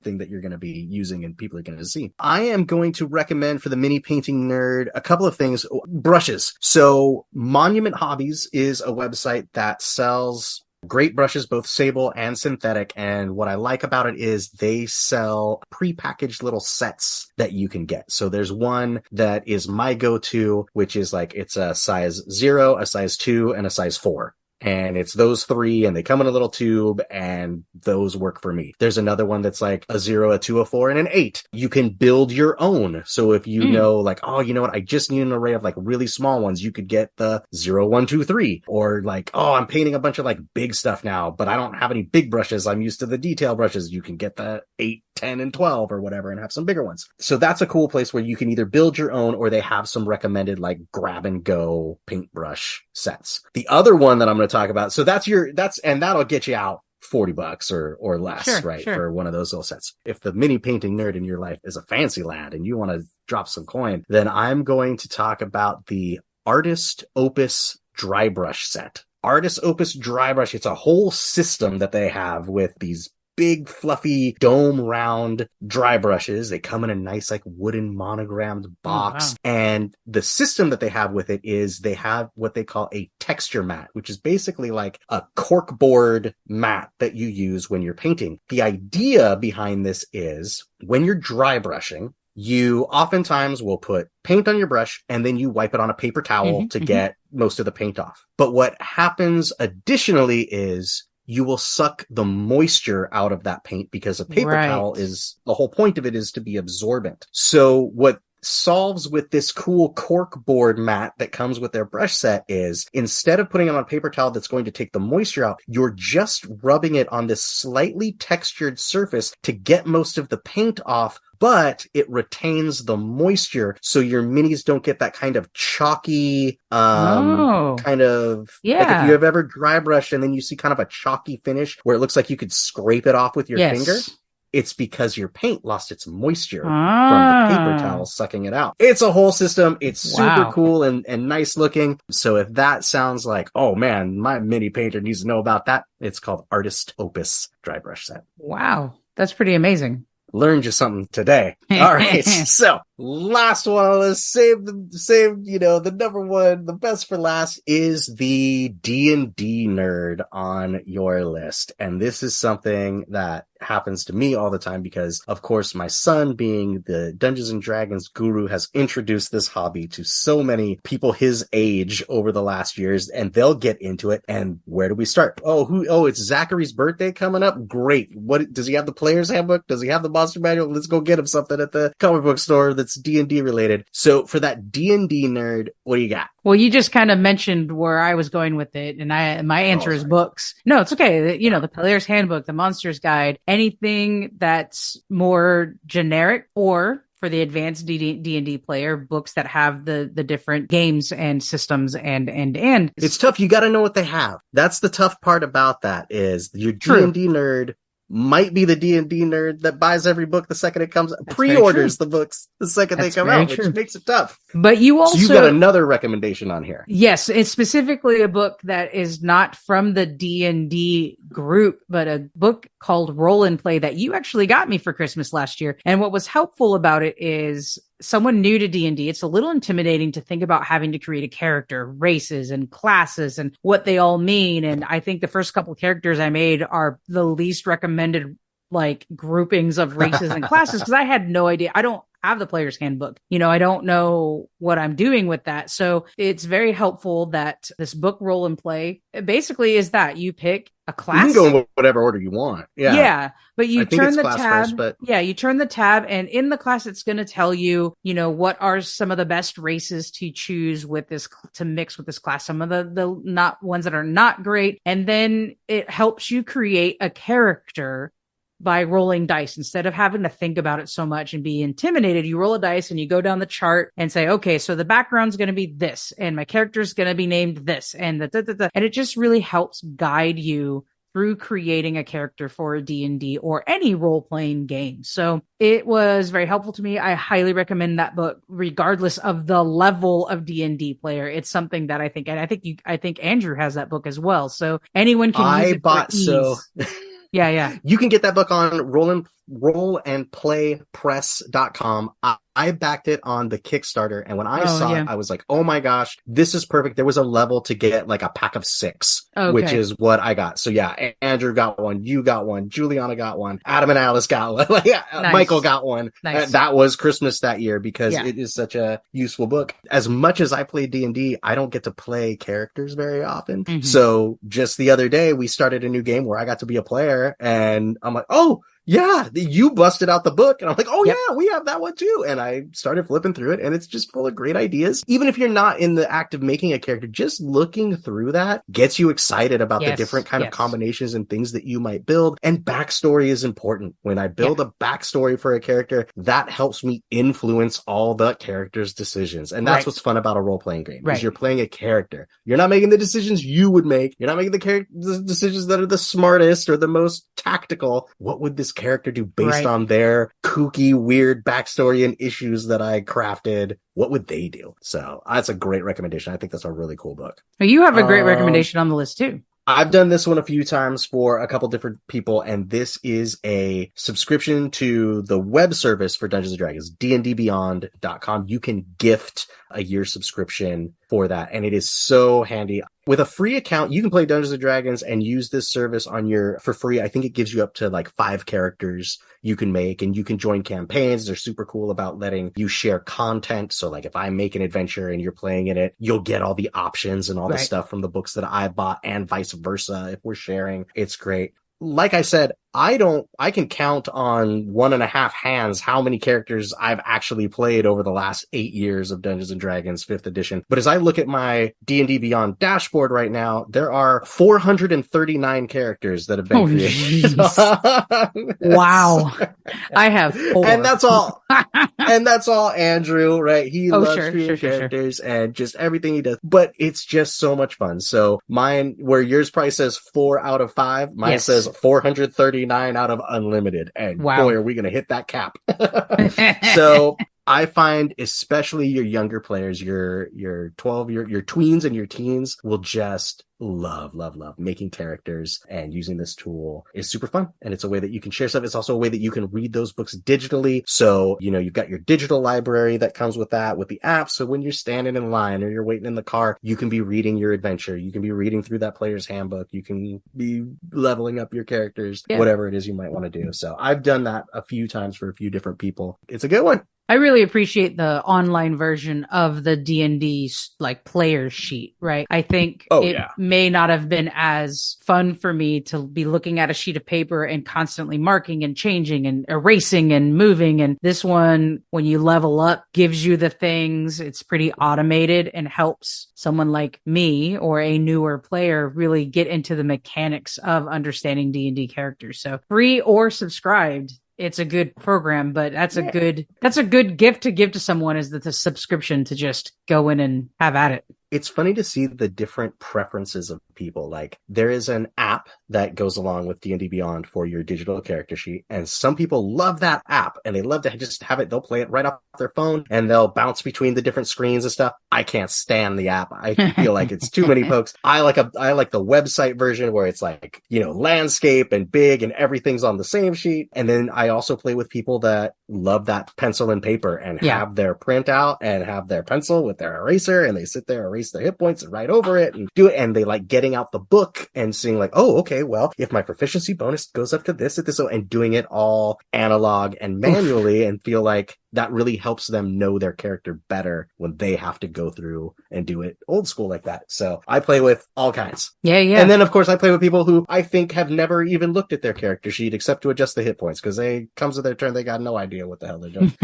thing that you're going to be using and people are going to see. I am going to recommend for the mini painting nerd a couple of things. Brushes. So Monument Hobbies is a website that sells great brushes, both sable and synthetic. And what I like about it is they sell prepackaged little sets that you can get. So there's one that is my go-to, which is like, it's a size 0, a size 2, and a size 4. And it's those 3 and they come in a little tube and those work for me. There's another one that's like a 0, a 2, a 4, and an 8. You can build your own. So if you know like, oh, you know what? I just need an array of like really small ones. You could get the 0, 1, 2, 3 or like, oh, I'm painting a bunch of like big stuff now, but I don't have any big brushes. I'm used to the detail brushes. You can get the 8, 10, and 12 or whatever and have some bigger ones. So that's a cool place where you can either build your own or they have some recommended like grab and go paintbrush sets. The other one that I'm going to talk about, so and that'll get you out $40 or less, sure. For one of those little sets. If the mini painting nerd in your life is a fancy lad and you want to drop some coin, then I'm going to talk about the Artist Opus dry brush set. Artist Opus dry brush, it's a whole system that they have with these big fluffy dome round dry brushes. They come in a nice like wooden monogrammed box. Oh, wow. And the system that they have with it is they have what they call a texture mat, which is basically like a corkboard mat that you use when you're painting. The idea behind this is when you're dry brushing, you oftentimes will put paint on your brush and then you wipe it on a paper towel to get most of the paint off. But what happens additionally is you will suck the moisture out of that paint because a paper towel is, the whole point of it is to be absorbent. So what solves with this cool cork board mat that comes with their brush set is instead of putting it on a paper towel that's going to take the moisture out, you're just rubbing it on this slightly textured surface to get most of the paint off, but it retains the moisture so your minis don't get that kind of chalky, kind of, like if you have ever dry brushed and then you see kind of a chalky finish where it looks like you could scrape it off with your finger. It's because your paint lost its moisture from the paper towel sucking it out. It's a whole system. It's super cool and nice looking. So if that sounds like, oh man, my mini painter needs to know about that, it's called Artist Opus dry brush set. Wow. That's pretty amazing. Learned you something today. All right. So last one, let's save, the number one, the best for last is the D&D nerd on your list. And this is something that happens to me all the time because, of course, my son, being the Dungeons and Dragons guru, has introduced this hobby to so many people his age over the last years, and they'll get into it. And where do we start? Oh, it's Zachary's birthday coming up. Great. What does he have? The player's handbook? Does he have the monster manual? Let's go get him something at the comic book store that's D&D related. So for that D&D nerd, what do you got? Well, you just kind of mentioned where I was going with it, and my answer is books. No, it's okay. The Player's Handbook, the Monster's Guide, anything that's more generic, or for the advanced D&D player, books that have the different games and systems and. It's tough. You got to know what they have. That's the tough part about that is your D&D nerd might be the D&D nerd that buys every book the second it comes, That's pre-orders the books the second That's they come very out, true. which makes it tough. But you also... So you got another recommendation on here. Yes, it's specifically a book that is not from the D&D group, but a book called Roll and Play that you actually got me for Christmas last year. And what was helpful about it is someone new to D&D, it's a little intimidating to think about having to create a character, races and classes and what they all mean. And I think the first couple characters I made are the least recommended like groupings of races and classes because I had no idea. I don't have the player's handbook. I don't know what I'm doing with that. So it's very helpful that this book Roll and Play basically is that you pick a class. You can go in whatever order you want. Yeah. But you turn the tab. First, but... Yeah, you turn the tab, and in the class, it's going to tell you, what are some of the best races to choose with this, to mix with this class. Some of the not ones that are not great. And then it helps you create a character by rolling dice. Instead of having to think about it so much and be intimidated, you roll a dice and you go down the chart and say, okay, so the background's going to be this and my character's going to be named this and and it just really helps guide you through creating a character for a D&D or any role-playing game. So it was very helpful to me. I highly recommend that book, regardless of the level of D&D player. It's something that I think Andrew has that book as well. So anyone can use it for ease. Yeah. You can get that book on rollandplaypress.com. I backed it on the Kickstarter, and when I saw it, I was like, oh my gosh, this is perfect. There was a level to get like a pack of 6, which is what I got. So yeah, Andrew got one, you got one, Juliana got one, Adam and Alice got one, nice. Michael got one. Nice. That was Christmas that year because it is such a useful book. As much as I play D&D, I don't get to play characters very often. Mm-hmm. So just the other day, we started a new game where I got to be a player, and I'm like, oh, yeah, you busted out the book. And I'm like, oh, yeah, we have that one too. And I started flipping through it, and it's just full of great ideas. Even if you're not in the act of making a character, just looking through that gets you excited about the different kind of combinations and things that you might build. And backstory is important. When I build a backstory for a character, that helps me influence all the character's decisions. And that's what's fun about a role-playing game, is you're playing a character. You're not making the decisions you would make. You're not making the decisions that are the smartest or the most tactical. What would this character do based on their kooky, weird backstory and issues that I crafted? What would they do? So that's a great recommendation. I think that's a really cool book. You have a great recommendation on the list too. I've done this one a few times for a couple different people, and this is a subscription to the web service for Dungeons & Dragons, dndbeyond.com. You can gift a year subscription for that, and it is so handy. With a free account, you can play Dungeons & Dragons and use this service for free. I think it gives you up to like 5 characters you can make, and you can join campaigns. They're super cool about letting you share content. So like if I make an adventure and you're playing in it, you'll get all the options and all the stuff from the books that I bought, and vice versa. If we're sharing, it's great. Like I said, I can count on 1.5 hands how many characters I've actually played over the last 8 years of Dungeons & Dragons 5th edition. But as I look at my D&D Beyond dashboard right now, there are 439 characters that have been created. Wow. I have 4. And that's all. And that's all Andrew, right? He loves creating characters and just everything he does. But it's just so much fun. So mine, where yours probably says 4 out of 5, mine says 439 out of unlimited. And boy, are we going to hit that cap. So I find especially your younger players, your tweens and your teens will just love making characters, and using this tool is super fun. And it's a way that you can share stuff. It's also a way that you can read those books digitally. So, you've got your digital library that comes with that, with the app. So when you're standing in line or you're waiting in the car, you can be reading your adventure. You can be reading through that player's handbook. You can be leveling up your characters, whatever it is you might want to do. So I've done that a few times for a few different people. It's a good one. I really appreciate the online version of the D&D like player sheet, right? I think may not have been as fun for me to be looking at a sheet of paper and constantly marking and changing and erasing and moving. And this one, when you level up, gives you the things. It's pretty automated and helps someone like me or a newer player really get into the mechanics of understanding D&D characters. So free or subscribed, it's a good program, but that's a good gift to give to someone, is the subscription to just go in and have at it. It's funny to see the different preferences of people. Like, there is an app that goes along with D&D Beyond for your digital character sheet, and some people love that app and they love to just have it. They'll play it right off their phone and they'll bounce between the different screens and stuff. I can't stand the app. I feel like it's too many folks. I like the website version where it's like, landscape and big and everything's on the same sheet. And then I also play with people that love that pencil and paper and have their printout and have their pencil with their eraser, and they sit there, erase their hit points and write over it and do it. And they like getting out the book and seeing like, oh, okay, well, if my proficiency bonus goes up to this at this, and doing it all analog and manually and feel like that really helps them know their character better when they have to go through and do it old school like that. So I play with all kinds. Yeah. And then, of course, I play with people who I think have never even looked at their character sheet except to adjust the hit points, because comes to their turn, they got no idea what the hell they're doing.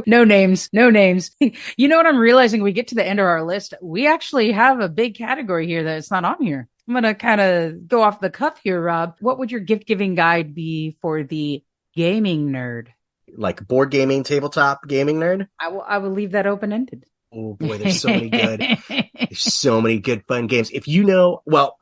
No names. You know what I'm realizing? We get to the end of our list. We actually have a big category here that it's not on here. I'm going to kind of go off the cuff here, Rob. What would your gift giving guide be for the gaming nerd? Like board gaming, tabletop gaming nerd? I will leave that open ended. Oh boy, there's so many good fun games. If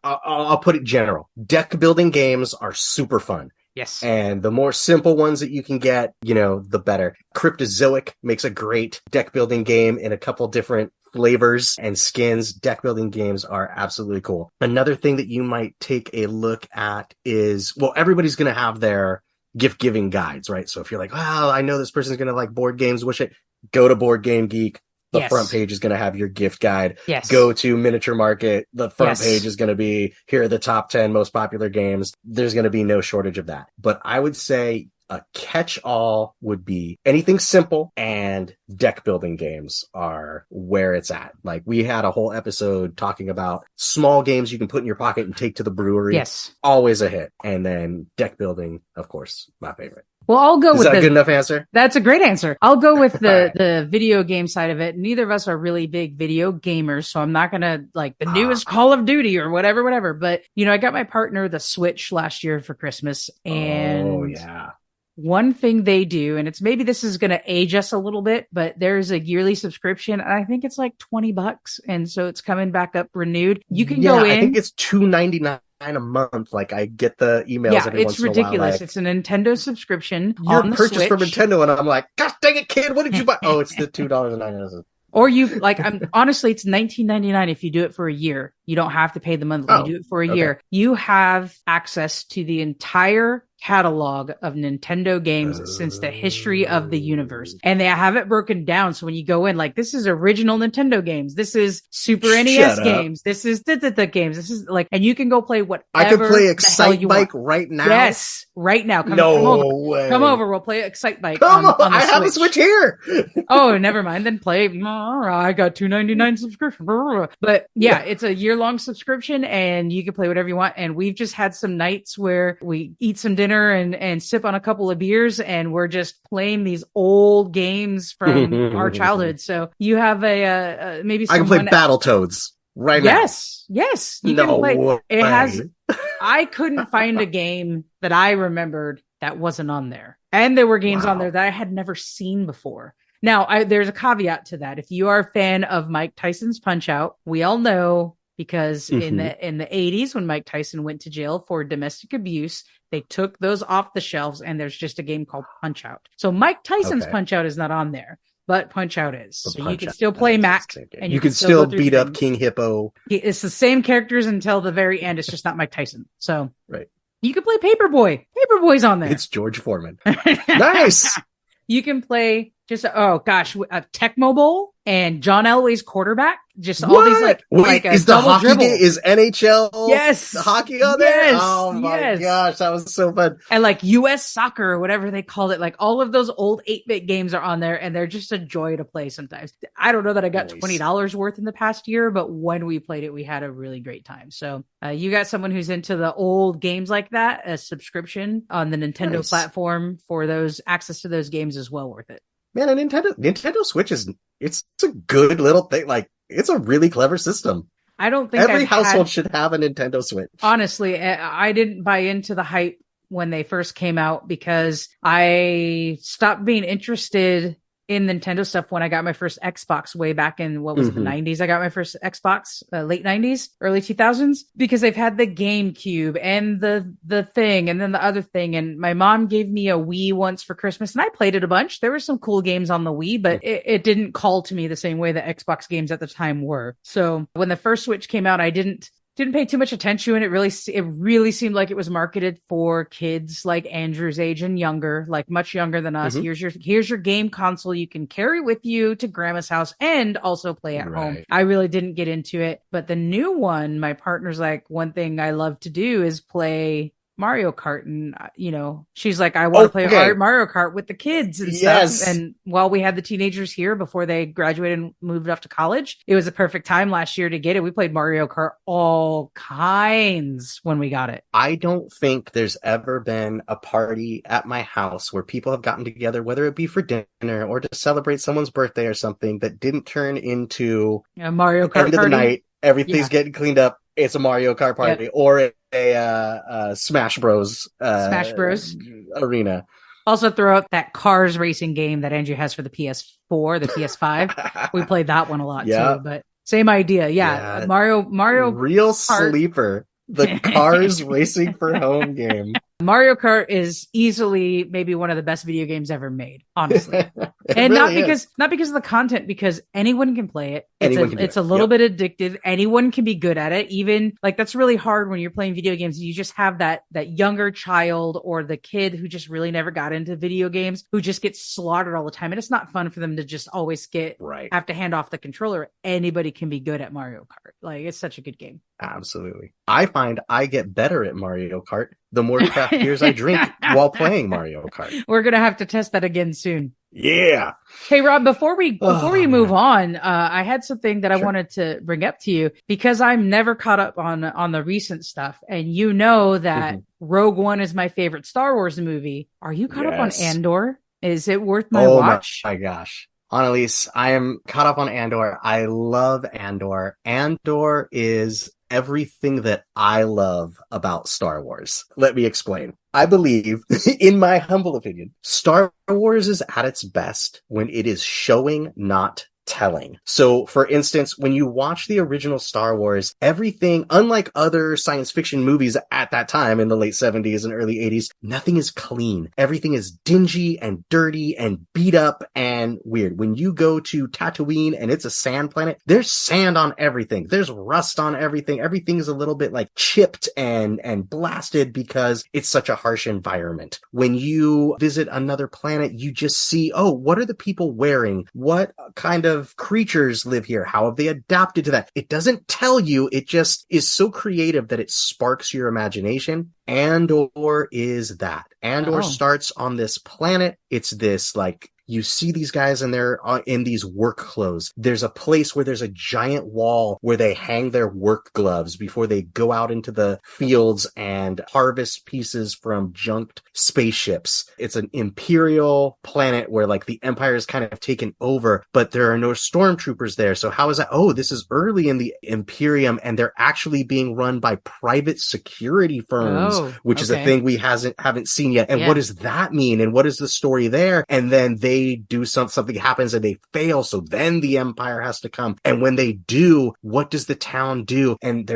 I'll put it general. Deck building games are super fun. Yes. And the more simple ones that you can get, the better. Cryptozoic makes a great deck building game in a couple different flavors and skins. Deck building games are absolutely cool. Another thing that you might take a look at is, everybody's going to have their gift giving guides, right? So if you're like, I know this person's going to like board games, go to Board Game Geek. The front page is going to have your gift guide. Yes. Go to Miniature Market. The front page is going to be, here are the top 10 most popular games. There's going to be no shortage of that. But I would say a catch-all would be anything simple, and deck building games are where it's at. Like, we had a whole episode talking about small games you can put in your pocket and take to the brewery. Yes. Always a hit. And then deck building, of course, my favorite. Well, I'll go with that a good enough answer? That's a great answer. I'll go with the video game side of it. Neither of us are really big video gamers, so I'm not going to like the newest Call of Duty or whatever. But, I got my partner the Switch last year for Christmas. And one thing they do, and it's maybe this is going to age us a little bit, but there's a yearly subscription. And I think it's like $20. And so it's coming back up renewed. You can go in. I think it's $2.99 a month. Like, I get the emails every once in a while. It's ridiculous. It's a Nintendo subscription. Your purchase for Nintendo, and I'm like, gosh dang it, kid, what did you buy? Oh, it's the $2.99. Or honestly, it's $19.99 if you do it for a year. You don't have to pay the monthly. You do it for a year. You have access to the entire catalog of Nintendo games since the history of the universe. And they have it broken down. So when you go in, like, this is original Nintendo games. This is Super NES games. This is the games. This is like, and you can go play whatever. I can play Excite Bike right now. Yes, right now. Come way. Come over. We'll play Excite Bike. Come on. I have a Switch here. Oh, never mind. Then play. I got $2.99 subscription. But yeah, it's a year-long subscription and you can play whatever you want. And we've just had some nights where we eat some dinner and sip on a couple of beers and we're just playing these old games from our childhood. So you have maybe I can play Battletoads right now. Yes. You can play. It has. I couldn't find a game that I remembered that wasn't on there. And there were games on there that I had never seen before. Now, there's a caveat to that. If you are a fan of Mike Tyson's Punch-Out, we all know, because in the 80s, when Mike Tyson went to jail for domestic abuse, they took those off the shelves and there's just a game called Punch-Out. So Mike Tyson's Punch-Out is not on there, but Punch-Out is. But so you can still play Mac. And you can still beat up King Hippo. It's the same characters until the very end. It's just not Mike Tyson. So you can play Paperboy. Paperboy's on there. It's George Foreman. Nice. You can play just, Tecmo Bowl and John Elway's quarterback. Just all these is the hockey dribble. Is NHL hockey on there? Yes. Oh my gosh, that was so fun. And like US soccer or whatever they called it, like all of those old 8-bit games are on there and they're just a joy to play sometimes. I don't know that I got $20 worth in the past year, but when we played it, we had a really great time. So you got someone who's into the old games like that, a subscription on the Nintendo platform for those access to those games is well worth it. Man, a Nintendo Switch it's a good little thing. Like, it's a really clever system. I don't think every household should have a Nintendo Switch. Honestly, I didn't buy into the hype when they first came out because I stopped being interested in Nintendo stuff when I got my first Xbox way back in, what was it, the 90s? I got my first Xbox, late 90s, early 2000s, because they've had the GameCube and the thing and then the other thing. And my mom gave me a Wii once for Christmas and I played it a bunch. There were some cool games on the Wii, but it didn't call to me the same way that Xbox games at the time were. So when the first Switch came out, I didn't pay too much attention. It really seemed like it was marketed for kids like Andrew's age and younger, like much younger than us. Here's your game console you can carry with you to grandma's house and also play at home. I really didn't get into it. But the new one, my partner's like, one thing I love to do is play Mario Kart, and she's like, I want to play Mario Kart with the kids and stuff. And while we had the teenagers here before they graduated and moved off to college, it was a perfect time last year to get it. We played Mario Kart all kinds when we got it. I don't think there's ever been a party at my house where people have gotten together, whether it be for dinner or to celebrate someone's birthday or something, that didn't turn into a Mario Kart end of the night. Everything's getting cleaned up. It's a Mario Kart party or a Smash Bros. Arena. Also throw out that Cars racing game that Andrew has for the PS4, the PS5. We played that one a lot too, but same idea. Yeah. Mario real Kart. Sleeper. The Cars racing for home game. Mario Kart is easily maybe one of the best video games ever made, honestly. And really not because of the content, because anyone can play it. It's a little bit addictive. Anyone can be good at it. Even like that's really hard when you're playing video games. You just have that younger child or the kid who just really never got into video games, who just gets slaughtered all the time. And it's not fun for them to just always have to hand off the controller. Anybody can be good at Mario Kart. Like, it's such a good game. Absolutely. I find I get better at Mario Kart the more craft beers I drink while playing Mario Kart. We're going to have to test that again soon. Yeah. Hey, Rob, before we move on, I had something that I wanted to bring up to you, because I'm never caught up on the recent stuff. And you know that Rogue One is my favorite Star Wars movie. Are you caught up on Andor? Is it worth my watch? Oh my gosh. Analese, I am caught up on Andor. I love Andor. Andor is everything that I love about Star Wars. Let me explain. I believe, in my humble opinion, Star Wars is at its best when it is showing, not telling. So, for instance, when you watch the original Star Wars, everything, unlike other science fiction movies at that time in the late 70s and early 80s, nothing is clean. Everything is dingy and dirty and beat up and weird. When you go to Tatooine and it's a sand planet, there's sand on everything. There's rust on everything. Everything is a little bit like chipped and blasted because it's such a harsh environment. When you visit another planet, you just see, oh, what are the people wearing? What kind of creatures live here? How have they adapted to that? It doesn't tell you. It just is so creative that it sparks your imagination. Andor is that. Andor starts on this planet. It's this like, you see these guys and they're in these work clothes. There's a place where there's a giant wall where they hang their work gloves before they go out into the fields and harvest pieces from junked spaceships. It's an imperial planet where like the Empire is kind of taken over, but there are no stormtroopers there. So how is that? Oh, this is early in the Imperium and they're actually being run by private security firms, which is a thing we haven't seen yet. And what does that mean? And what is the story there? And then they do something happens and they fail. So then the Empire has to come. And when they do, what does the town do? And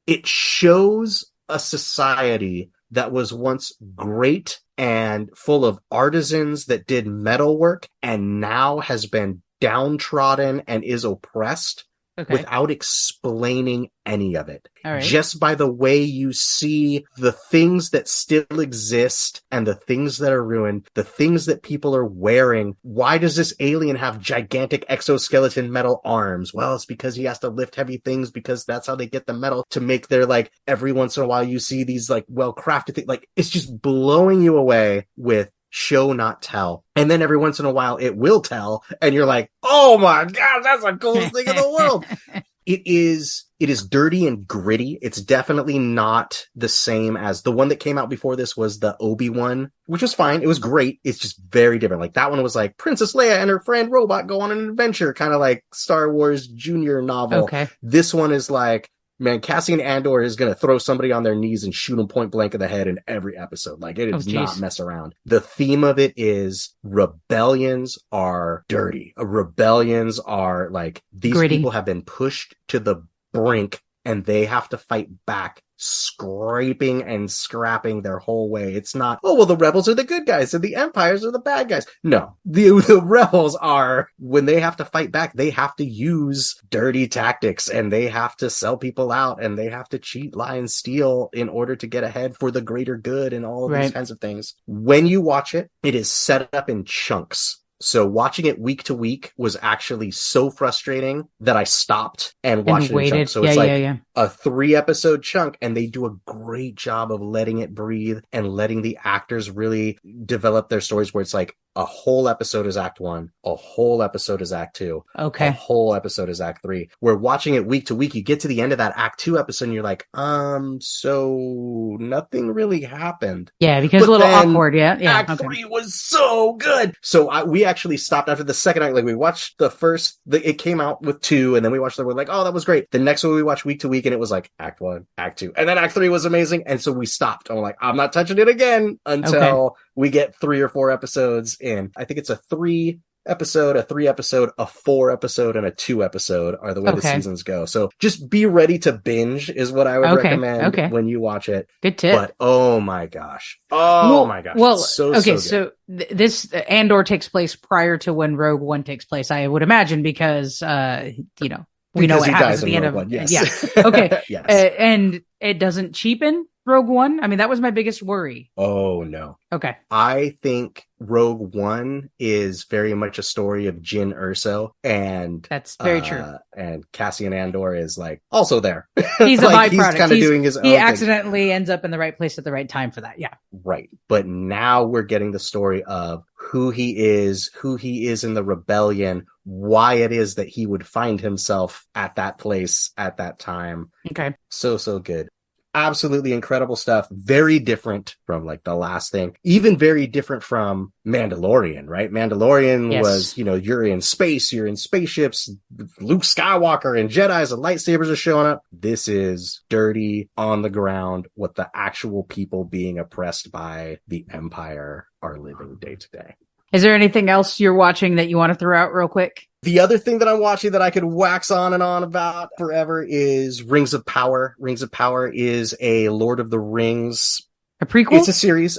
it shows a society that was once great and full of artisans that did metalwork and now has been downtrodden and is oppressed without explaining any of it. Just by the way you see the things that still exist and the things that are ruined, the things that people are wearing. Why does this alien have gigantic exoskeleton metal arms? Well, it's because he has to lift heavy things because that's how they get the metal to make their, like, every once in a while you see these like well-crafted things. Like, it's just blowing you away with show, not tell. And then every once in a while it will tell and you're like, oh my God, that's the coolest thing in the world. It is dirty and gritty. It's definitely not the same as the one that came out before this was the Obi-Wan, which was fine. It was great. It's just very different. Like that one was like Princess Leia and her friend Robot go on an adventure, kind of like Star Wars Junior novel. This one is like, man, Cassian Andor is going to throw somebody on their knees and shoot them point blank in the head in every episode. Like, it does not mess around. The theme of it is rebellions are dirty. Rebellions are like, these Gritty. people have been pushed to the brink and they have to fight back, scraping and scrapping their whole way. It's not, oh, well, the rebels are the good guys and the empires are the bad guys. No, the rebels are, when they have to fight back, they have to use dirty tactics and they have to sell people out and they have to cheat, lie, and steal in order to get ahead for the greater good and all of these kinds of things. When you watch it, it is set up in chunks. So watching it week to week was actually so frustrating that I stopped and watched it in chunks. So it's a 3-episode chunk, and they do a great job of letting it breathe and letting the actors really develop their stories, where it's like a whole episode is act 1, a whole episode is act 2, a whole episode is act 3. We're watching it week to week. You get to the end of that act 2 episode and you're like, so nothing really happened. Yeah, because a little awkward. Yeah. Act 3 was so good. So we actually stopped after the second act. Like, we watched the first, it came out with 2, and then we watched we're like, oh, that was great. The next one we watched week to week, and it was like act 1, act 2, and then act 3 was amazing. And so we stopped. I'm like, I'm not touching it again until we get 3 or 4 episodes in. I think it's a 3-episode, a 3-episode, a 4-episode, and a 2-episode are the way the seasons go. So just be ready to binge is what I would recommend when you watch it. Good tip. But oh my gosh. Well, so this Andor takes place prior to when Rogue One takes place, I would imagine, because we know what happens at the end of one, yes. Yeah. Okay. Yes. And it doesn't cheapen Rogue One. I mean, that was my biggest worry. Oh no. Okay. I think Rogue One is very much a story of Jyn Erso, and that's very true. And Cassian Andor is like also there. He's a byproduct. He's kind of doing his own He thing. accidentally ends up in the right place at the right time for that. Yeah. Right. But now we're getting the story of who he is in the rebellion, why it is that he would find himself at that place at that time. Okay. So good. Absolutely incredible stuff. Very different from like the last thing. Even very different from Mandalorian, right? Mandalorian was, you're in space, you're in spaceships, Luke Skywalker and Jedis and lightsabers are showing up. This is dirty, on the ground, what the actual people being oppressed by the Empire are living day to day. Is there anything else you're watching that you want to throw out real quick? The other thing that I'm watching that I could wax on and on about forever is Rings of Power. Rings of Power is a Lord of the Rings. A prequel? It's a series.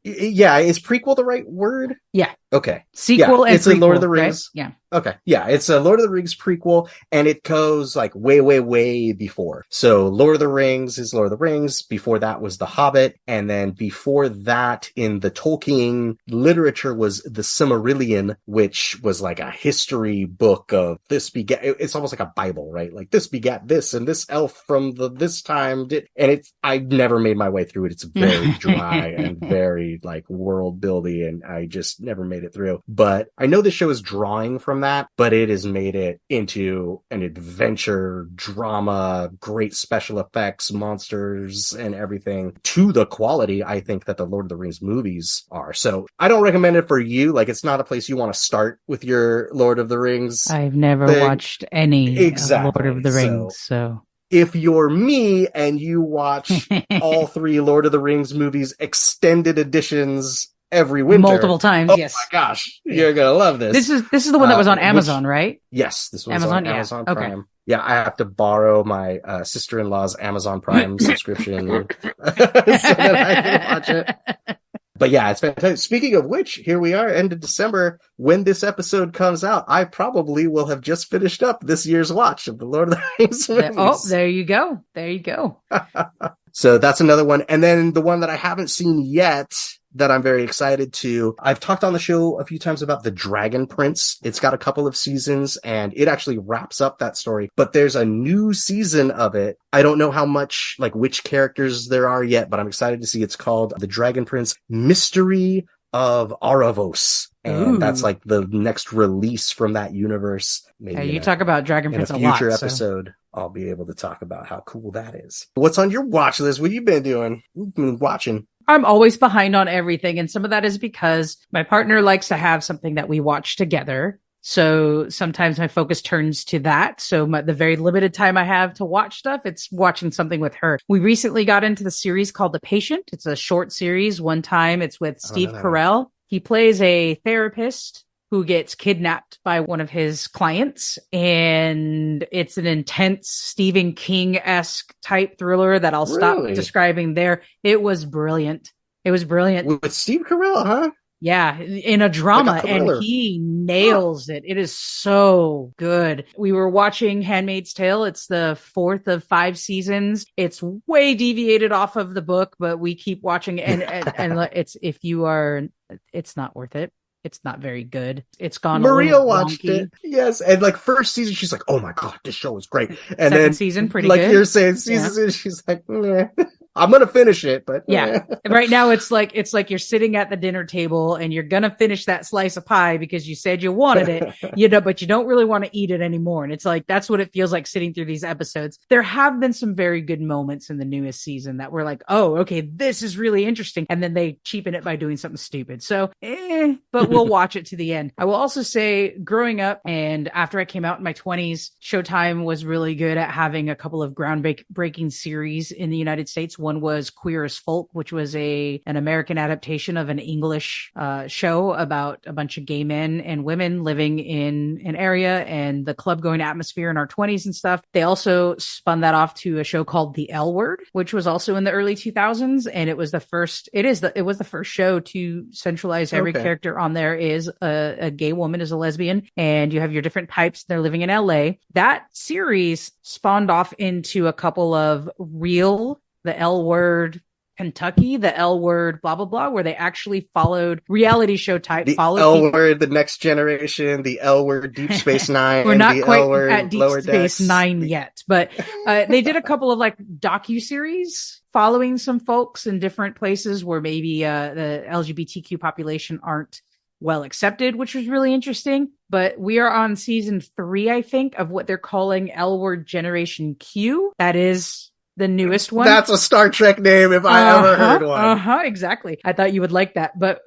Yeah, is prequel the right word? Yeah. Okay. Sequel and it's prequel, a Lord of the Rings. Right? Yeah. Okay. Yeah, it's a Lord of the Rings prequel, and it goes like way, way, way before. So Lord of the Rings is Lord of the Rings. Before that was The Hobbit. And then before that in the Tolkien literature was the Silmarillion, which was like a history book of this begat. It's almost like a Bible, right? Like this begat this, and this elf from this time did. And I never made my way through it. It's very dry and very like world building, and I just never made it through. But I know the show is drawing from that, but it has made it into an adventure drama, great special effects, monsters, and everything to the quality I think that the Lord of the Rings movies are. So I don't recommend it for you. Like, it's not a place you want to start with your Lord of the Rings. I've never watched any Lord of the Rings, so. If you're me and you watch all 3 Lord of the Rings movies, extended editions every winter. Multiple times, yes. Oh my gosh, you're going to love this. This is the one that was on Amazon, right? Yes, this was on Amazon Prime. Okay. Yeah, I have to borrow my sister-in-law's Amazon Prime subscription so that I can watch it. But yeah, it's fantastic. Speaking of which, here we are, end of December. When this episode comes out, I probably will have just finished up this year's watch of the Lord of the Rings movies. Oh, there you go. There you go. So that's another one. And then the one that I haven't seen yet that I'm very excited to. I've talked on the show a few times about The Dragon Prince. It's got a couple of seasons and it actually wraps up that story, but there's a new season of it. I don't know how much, like which characters there are yet, but I'm excited to see. It's called The Dragon Prince Mystery of Aravos. And that's like the next release from that universe. Maybe you talk about Dragon Prince a lot. In a future episode, I'll be able to talk about how cool that is. What's on your watch list? What have you been doing? You've been watching. I'm always behind on everything. And some of that is because my partner likes to have something that we watch together. So sometimes my focus turns to that. So the very limited time I have to watch stuff, it's watching something with her. We recently got into the series called The Patient. It's a short series. One time it's with Steve Carell. He plays a therapist who gets kidnapped by one of his clients. And it's an intense Stephen King-esque type thriller that I'll stop describing there. It was brilliant. It was brilliant. With Steve Carell, huh? Yeah, in a drama, and he nails it. It is so good. We were watching Handmaid's Tale. It's the 4th of 5 seasons. It's way deviated off of the book, but we keep watching, and it's not worth it. It's not very good. It's gone. Maria watched it. Yes. And like first season, she's like, oh my God, this show is great. And Second season, pretty like good. Like you're saying, season, she's like, meh. I'm going to finish it, but yeah. Right now it's like you're sitting at the dinner table and you're going to finish that slice of pie because you said you wanted it, but you don't really want to eat it anymore. And it's like, that's what it feels like sitting through these episodes. There have been some very good moments in the newest season that were like, oh, okay, this is really interesting. And then they cheapen it by doing something stupid. So, but we'll watch it to the end. I will also say growing up and after I came out in my 20s, Showtime was really good at having a couple of groundbreaking series in the United States. One was Queer as Folk, which was an American adaptation of an English show about a bunch of gay men and women living in an area and the club going atmosphere in our 20s and stuff. They also spun that off to a show called The L Word, which was also in the early 2000s. And it was the first show to centralize every character on there is a gay woman, is a lesbian, and you have your different types. They're living in LA. That series spawned off into a couple of the L Word Kentucky, the L Word blah blah blah, where they actually followed reality show type. The L Word, the Next Generation, the L Word, Deep Space Nine. We're not the quite L-Word, at Deep Space Nine yet, but they did a couple of like docuseries following some folks in different places where maybe the LGBTQ population aren't well accepted, which was really interesting. But we are on season 3, I think, of what they're calling L Word Generation Q. That is the newest one. That's a Star Trek name if I ever heard one. Exactly. I thought you would like that. But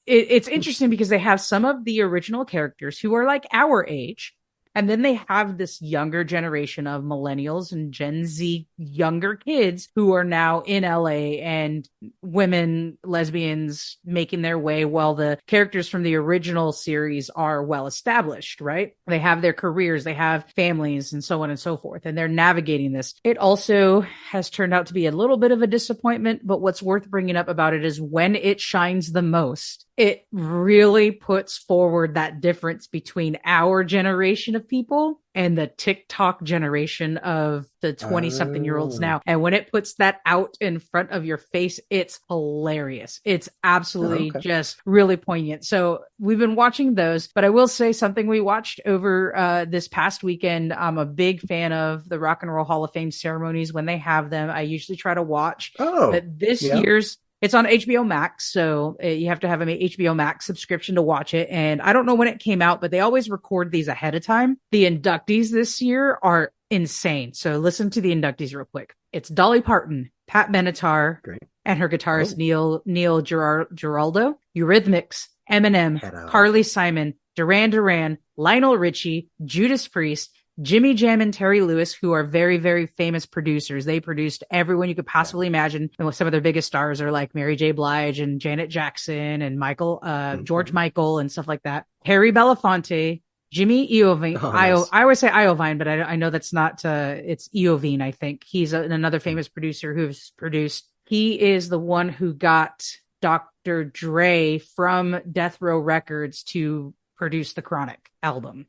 it's interesting because they have some of the original characters who are like our age. And then they have this younger generation of millennials and Gen Z younger kids who are now in LA and women, lesbians making their way while the characters from the original series are well established, right? They have their careers, they have families and so on and so forth, and they're navigating this. It also has turned out to be a little bit of a disappointment, but what's worth bringing up about it is when it shines the most, it really puts forward that difference between our generation of people and the TikTok generation of the 20-something-year-olds now. And when it puts that out in front of your face, it's hilarious. It's absolutely just really poignant. So we've been watching those, but I will say something we watched over this past weekend. I'm a big fan of the Rock and Roll Hall of Fame ceremonies when they have them. I usually try to watch. But this year's, it's on HBO Max, so you have to have an HBO Max subscription to watch it. And I don't know when it came out, but they always record these ahead of time. The inductees this year are insane. So listen to the inductees real quick. It's Dolly Parton, Pat Benatar, and her guitarist Neil Giraldo, Eurythmics, Eminem, Carly Simon, Duran Duran, Lionel Richie, Judas Priest, Jimmy Jam and Terry Lewis, who are very, very famous producers. They produced everyone you could possibly imagine. And some of their biggest stars are like Mary J. Blige and Janet Jackson and George Michael and stuff like that. Harry Belafonte, Jimmy Iovine. Nice. I always say Iovine, but I know that's not, it's Iovine, I think. He's another famous producer who's produced. He is the one who got Dr. Dre from Death Row Records to produce the Chronic album.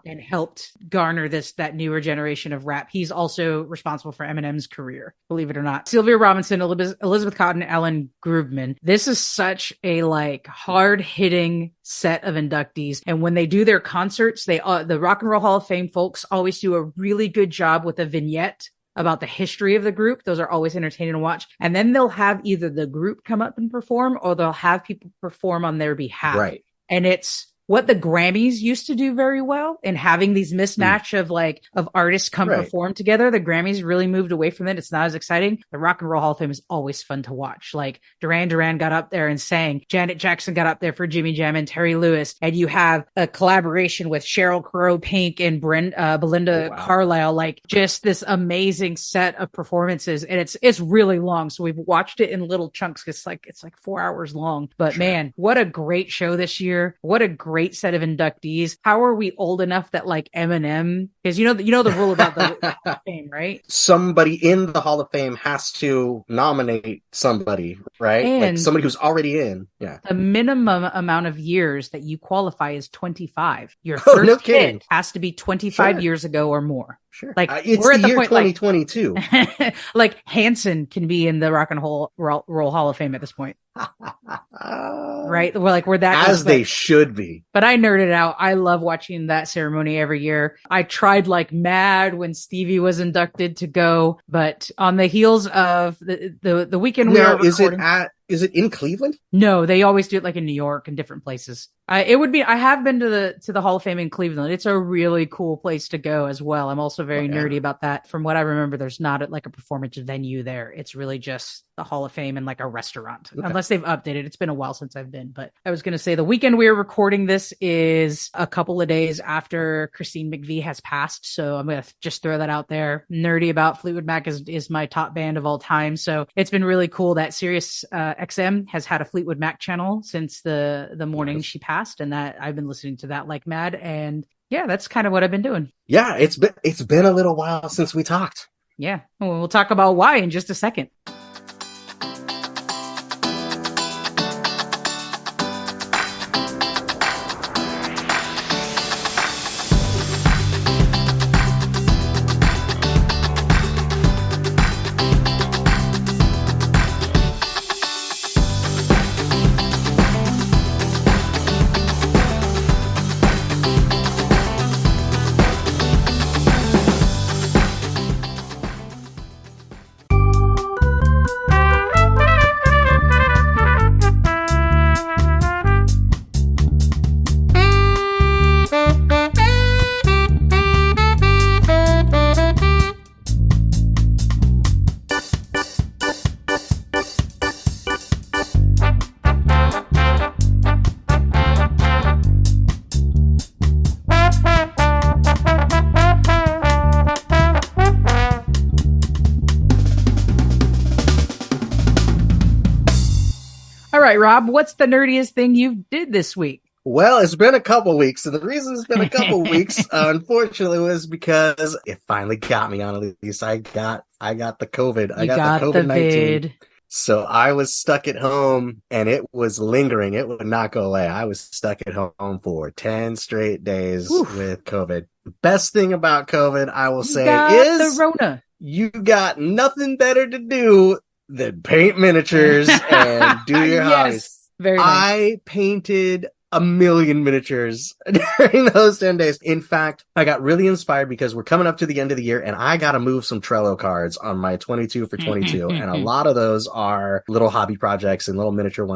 And helped garner that newer generation of rap. He's also responsible for Eminem's career, believe it or not. Sylvia Robinson, Elizabeth Cotton, Ellen Grubman. This is such a hard hitting set of inductees. And when they do their concerts, the Rock and Roll Hall of Fame folks always do a really good job with a vignette about the history of the group. Those are always entertaining to watch. And then they'll have either the group come up and perform or they'll have people perform on their behalf. Right. And it's what the Grammys used to do very well in having these mismatch of artists come perform together. The Grammys really moved away from it. It's not as exciting. The Rock and Roll Hall of Fame is always fun to watch. Like Duran Duran got up there and sang. Janet Jackson got up there for Jimmy Jam and Terry Lewis. And you have a collaboration with Sheryl Crow, Pink, and Belinda Carlisle. Like just this amazing set of performances. And it's really long. So we've watched it in little chunks. It's like 4 hours long. But man, what a great show this year. What a great set of inductees. How are we old enough that like Eminem, because you know the rule about the Hall of Fame, right? Somebody in the Hall of Fame has to nominate somebody, right? And like somebody who's already in. Yeah. The minimum amount of years that you qualify is 25. Your first hit has to be 25 years ago or more. Sure. Like it's we're at the the year point 2022. Like Hanson can be in the Rock and Roll Hall of Fame at this point. Right? We're that as they should be. But I nerded out. I love watching that ceremony every year. I tried like mad when Stevie was inducted to go, but on the heels of the weekend we were recording. Is it in Cleveland? No, they always do it like in New York and different places. I have been to the Hall of Fame in Cleveland. It's a really cool place to go as well. I'm also very nerdy about that. From what I remember, there's not a performance venue there. It's really just the Hall of Fame and like a restaurant, unless they've updated. It's been a while since I've been, but I was going to say the weekend we are recording this is a couple of days after Christine McVie has passed. So I'm going to just throw that out there. Nerdy about Fleetwood Mac is my top band of all time. So it's been really cool that SiriusXM has had a Fleetwood Mac channel since the morning she passed, and that I've been listening to that like mad. And yeah, that's kind of what I've been doing. Yeah, it's been a little while since we talked. Yeah, we'll talk about why in just a second. Rob, what's the nerdiest thing you did this week? Well, it's been a couple weeks, and the reason it's been a couple weeks, unfortunately, was because it finally got me, Analese. I got the COVID. I got the COVID-19. So I was stuck at home, and it was lingering. It would not go away. I was stuck at home for 10 straight days with COVID. The best thing about COVID, I will say, is the Rona. You got nothing better to do than paint miniatures and do your hobbies. Very nice. I painted 1 million miniatures during those 10 days. In fact, I got really inspired because we're coming up to the end of the year and I got to move some Trello cards on my 22 for 22. And a lot of those are little hobby projects and little miniature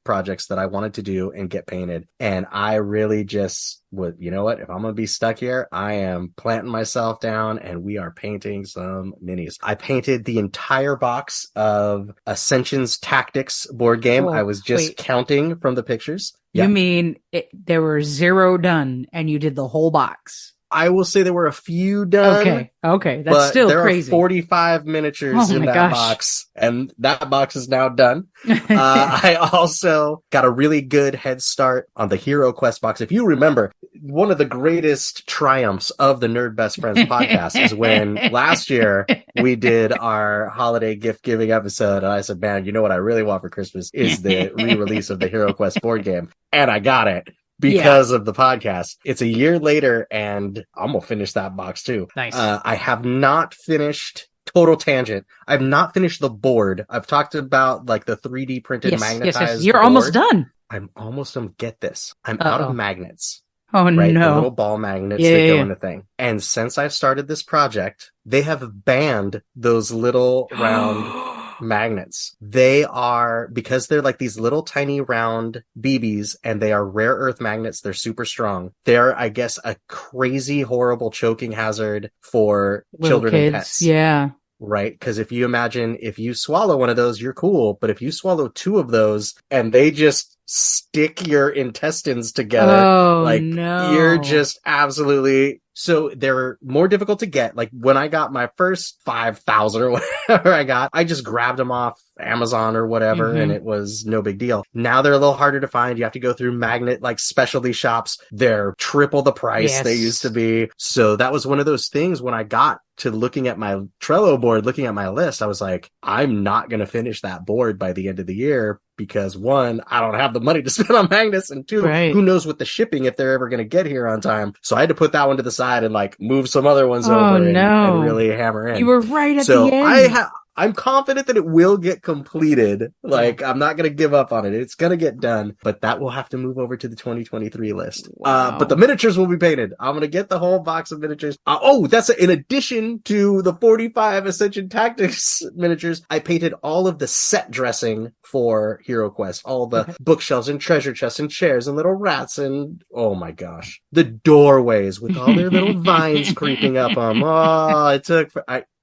projects that I wanted to do and get painted. And I really just you know what? If I'm going to be stuck here, I am planting myself down and we are painting some minis. I painted the entire box of Ascension's Tactics board game. I was just counting from the pictures. You mean there were 0 done and you did the whole box? I will say there were a few done. Okay. That's still crazy. There are 45 miniatures in that box, and that box is now done. I also got a really good head start on the Hero Quest box. If you remember, one of the greatest triumphs of the Nerd Best Friends podcast is when last year we did our holiday gift giving episode, and I said, man, you know what I really want for Christmas is the re-release of the Hero Quest board game. And I got it. Because of the podcast. It's a year later and I'm going to finish that box too. Nice. I have not finished total tangent. I've not finished the board. I've talked about like the 3D printed magnetized Yes. You're board. Almost done. I'm almost done. Get this. I'm out of magnets. Oh, right? no. The little ball magnets that go in the thing. And since I've started this project, they have banned those little round magnets. They are, because they're like these little tiny round BBs and they are rare earth magnets. They're super strong. They're, I guess, a crazy, horrible choking hazard for Little children kids, and pets. yeah. Right? Because if you imagine, if you swallow one of those, you're cool. But if you swallow two of those and they just stick your intestines together, you're just absolutely... So they're more difficult to get. Like when I got my first 5,000 or whatever I just grabbed them off Amazon or whatever, and it was no big deal. Now they're a little harder to find. You have to go through magnet, like specialty shops. They're triple the price they used to be. So that was one of those things when I got to looking at my Trello board, looking at my list, I was like, I'm not going to finish that board by the end of the year because one, I don't have the money to spend on magnets, and two, who knows with the shipping if they're ever going to get here on time. So I had to put that one to the side and like move some other ones over and really hammer in. You were right at the end. I'm confident that it will get completed. Like, I'm not going to give up on it. It's going to get done, but that will have to move over to the 2023 list. But the miniatures will be painted. I'm going to get the whole box of miniatures. That's in addition to the 45 Ascension Tactics miniatures. I painted all of the set dressing for Hero Quest, all the bookshelves and treasure chests and chairs and little rats and, oh my gosh, the doorways with all their little vines creeping up them. It took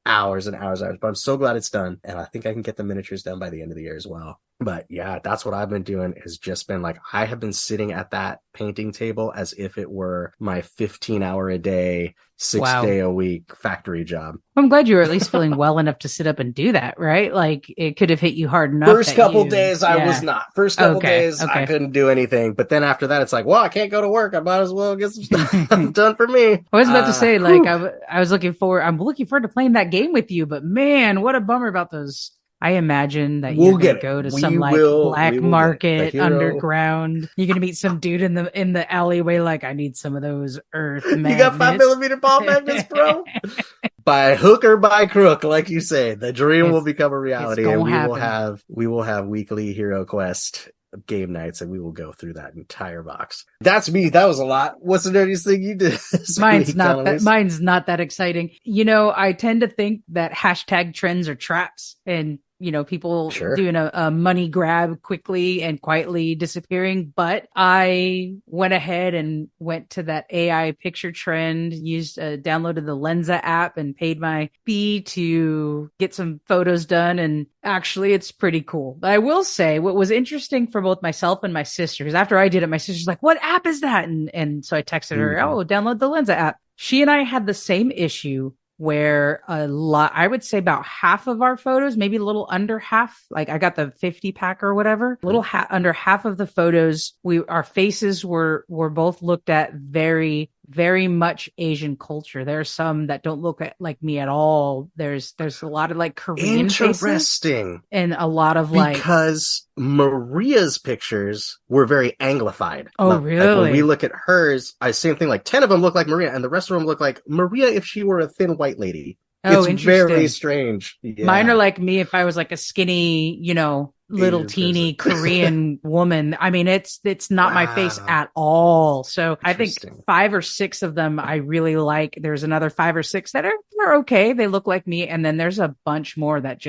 hours and hours, but I'm so glad it's done. And I think I can get the miniatures done by the end of the year as well. But yeah, that's what I've been doing, has just been like, I have been sitting at that painting table as if it were my 15-hour a day, 6-day a week factory job. I'm glad you were at least feeling well enough to sit up and do that, right? Like it could have hit you hard enough. First couple days, I was not. First couple days, I couldn't do anything. But then after that, it's like, well, I can't go to work. I might as well get some stuff done for me. I was about to say, like, I'm looking forward to playing that game with you. But man, what a bummer about those. I imagine that you're going to go to some black market underground. You're going to meet some dude in the alleyway like, I need some of those earth magnets. You got 5mm ball magnets, bro? By hook or by crook, like you say, the dream will become a reality, and we will have weekly Hero Quest game nights, and we will go through that entire box. That's me. That was a lot. What's the nerdiest thing you did? Mine's not that exciting. I tend to think that hashtag trends are traps, and people doing a money grab quickly and quietly disappearing. But I went ahead and went to that AI picture trend, downloaded the Lensa app and paid my fee to get some photos done. And actually, it's pretty cool. But I will say what was interesting for both myself and my sister, because after I did it, my sister's like, what app is that? And so I texted her, download the Lensa app. She and I had the same issue, where I would say about half of our photos, maybe a little under half, like I got the 50 pack or whatever, under half of the photos, our faces were both looked at very, very much Asian culture. There are some that don't look like me at all. There's a lot of like Korean faces and a lot of because Maria's pictures were very Anglified. Oh, really? Like when we look at hers, same thing, like 10 of them look like Maria and the rest of them look like Maria if she were a thin white lady. It's very strange. Yeah. Mine are like me if I was like a skinny, little teeny Korean woman. I mean, it's not my face at all. So I think 5 or 6 of them I really like. There's another 5 or 6 that are okay. They look like me. And then there's a bunch more that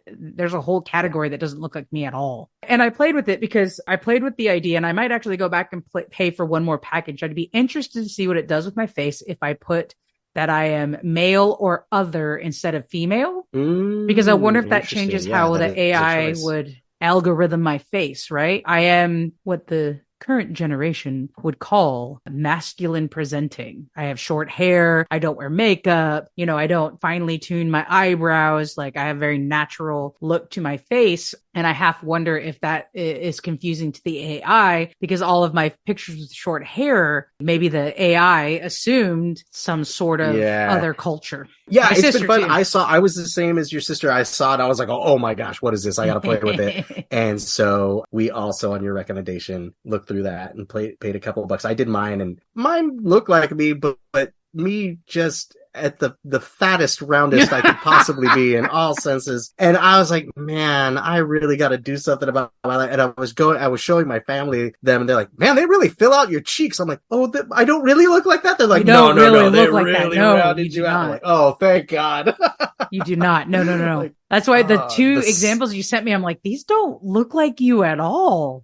there's a whole category that doesn't look like me at all. And I played with it because I played with the idea, and I might actually go back and pay for one more package. I'd be interested to see what it does with my face if I put that I am male or other instead of female, because I wonder if that changes how the AI would algorithm my face, right? I am what the current generation would call masculine presenting. I have short hair. I don't wear makeup. I don't finely tune my eyebrows. Like I have a very natural look to my face. And I half wonder if that is confusing to the AI, because all of my pictures with short hair, maybe the AI assumed some sort of other culture. Yeah, it's been fun. I was the same as your sister. I saw it. I was like, oh my gosh, what is this? I got to play with it. And so we also, on your recommendation, looked through that and paid a couple of bucks. I did mine, and mine looked like me, but me just at the fattest, roundest I could possibly be in all senses. And I was like, man, I really got to do something about my life. And I was showing my family them, and they're like, man, they really fill out your cheeks. I'm like, I don't really look like that. They're like, no, they really rounded you out. I'm like, oh, thank God. You do not. No. Like, That's why the two examples you sent me, I'm like, these don't look like you at all.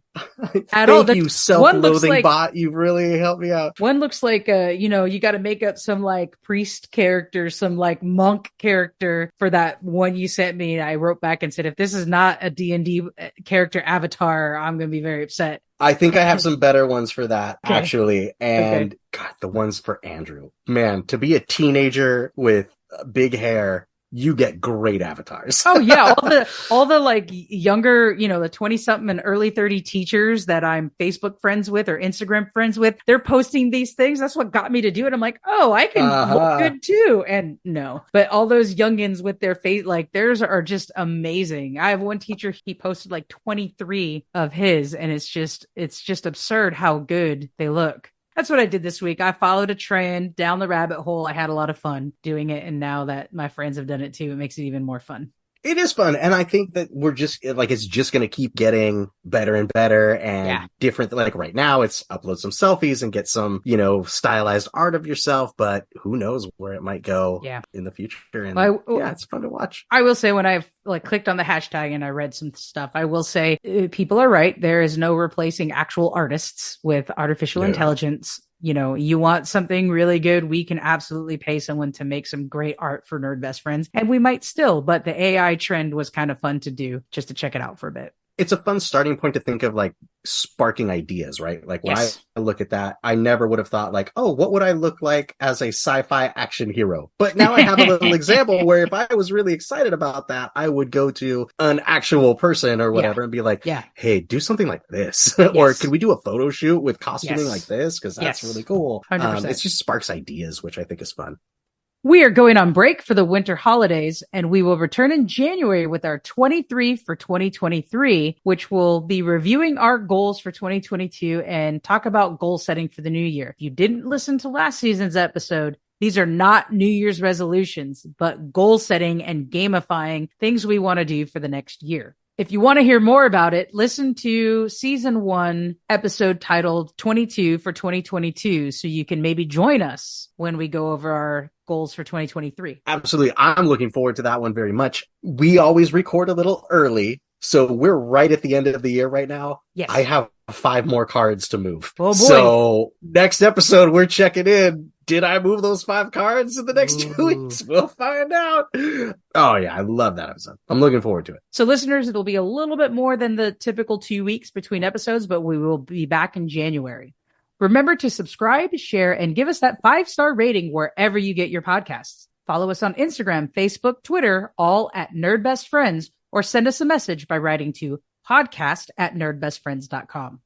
Thank you, self-loathing bot. You really helped me out. One looks like, you got to make up some like priest character, some like monk character for that one you sent me. I wrote back and said, if this is not a D&D character avatar, I'm going to be very upset. I think I have some better ones for that, actually. And God, the ones for Andrew. Man, to be a teenager with big hair, you get great avatars. Oh yeah. All the like younger, the 20 something and early 30 teachers that I'm Facebook friends with or Instagram friends with, they're posting these things. That's what got me to do it. I'm like, oh, I can look good too. And no, but all those youngins with their face, like theirs are just amazing. I have one teacher, he posted like 23 of his, and it's just absurd how good they look. That's what I did this week. I followed a trend down the rabbit hole. I had a lot of fun doing it. And now that my friends have done it too, it makes it even more fun. It is fun. And I think that we're just like, it's just going to keep getting better and better and different. Like right now, it's upload some selfies and get some, stylized art of yourself. But who knows where it might go in the future. And it's fun to watch. I will say when I've clicked on the hashtag and I read some stuff, I will say people are right. There is no replacing actual artists with artificial intelligence. You want something really good, we can absolutely pay someone to make some great art for Nerd Best Friends. And we might still, but the AI trend was kind of fun to do just to check it out for a bit. It's a fun starting point to think of like sparking ideas, right? Like when I look at that, I never would have thought like, oh, what would I look like as a sci-fi action hero? But now I have a little example where if I was really excited about that, I would go to an actual person or whatever and be like, hey, do something like this. Or could we do a photo shoot with costuming like this? Because that's really cool. It just sparks ideas, which I think is fun. We are going on break for the winter holidays, and we will return in January with our 23 for 2023, which will be reviewing our goals for 2022 and talk about goal setting for the new year. If you didn't listen to last season's episode, these are not New Year's resolutions, but goal setting and gamifying things we want to do for the next year. If you want to hear more about it, listen to season 1 episode titled 22 for 2022. So you can maybe join us when we go over our goals for 2023. Absolutely. I'm looking forward to that one very much. We always record a little early. So we're right at the end of the year right now. Yes. I have 5 more cards to move. Oh boy. So next episode, we're checking in. Did I move those 5 cards in the next 2 weeks? We'll find out. Oh yeah. I love that episode. I'm looking forward to it. So listeners, it'll be a little bit more than the typical 2 weeks between episodes, but we will be back in January. Remember to subscribe, share, and give us that 5-star rating wherever you get your podcasts. Follow us on Instagram, Facebook, Twitter, all at Nerd Best Friends, or send us a message by writing to podcast@nerdbestfriends.com.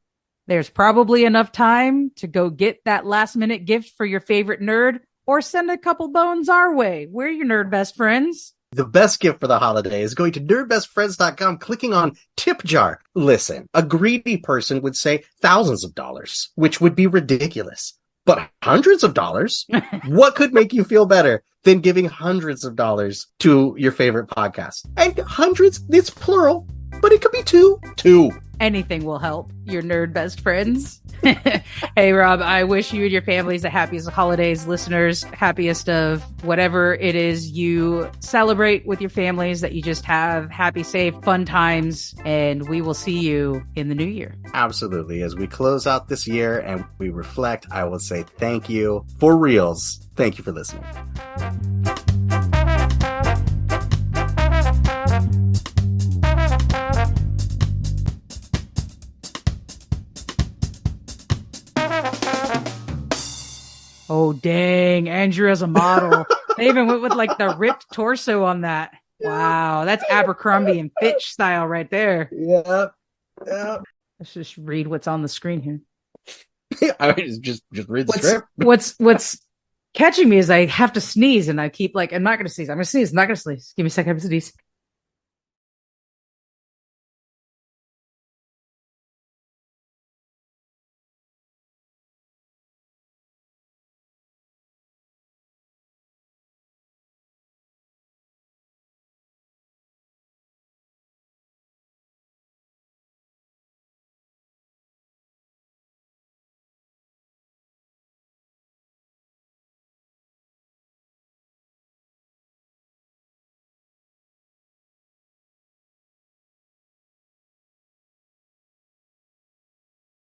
There's probably enough time to go get that last minute gift for your favorite nerd or send a couple bones our way. We're your Nerd Best Friends. The best gift for the holiday is going to nerdbestfriends.com, clicking on tip jar. Listen, a greedy person would say thousands of dollars, which would be ridiculous. But hundreds of dollars? What could make you feel better than giving hundreds of dollars to your favorite podcast? And hundreds, it's plural, but it could be two. Anything will help your Nerd Best Friends. Hey, Rob, I wish you and your families the happiest of holidays. Listeners, happiest of whatever it is you celebrate with your families, that you just have happy, safe, fun times. And we will see you in the new year. Absolutely. As we close out this year and we reflect, I will say thank you for reals. Thank you for listening. Oh, dang. Andrew as a model. They even went with like the ripped torso on that. Wow. That's Abercrombie and Fitch style right there. Yep. Let's just read what's on the screen here. I mean, just read the script. What's catching me is I have to sneeze and I keep like, I'm not going to sneeze. I'm going to sneeze. I'm not going to sneeze. Give me a second. I have to sneeze.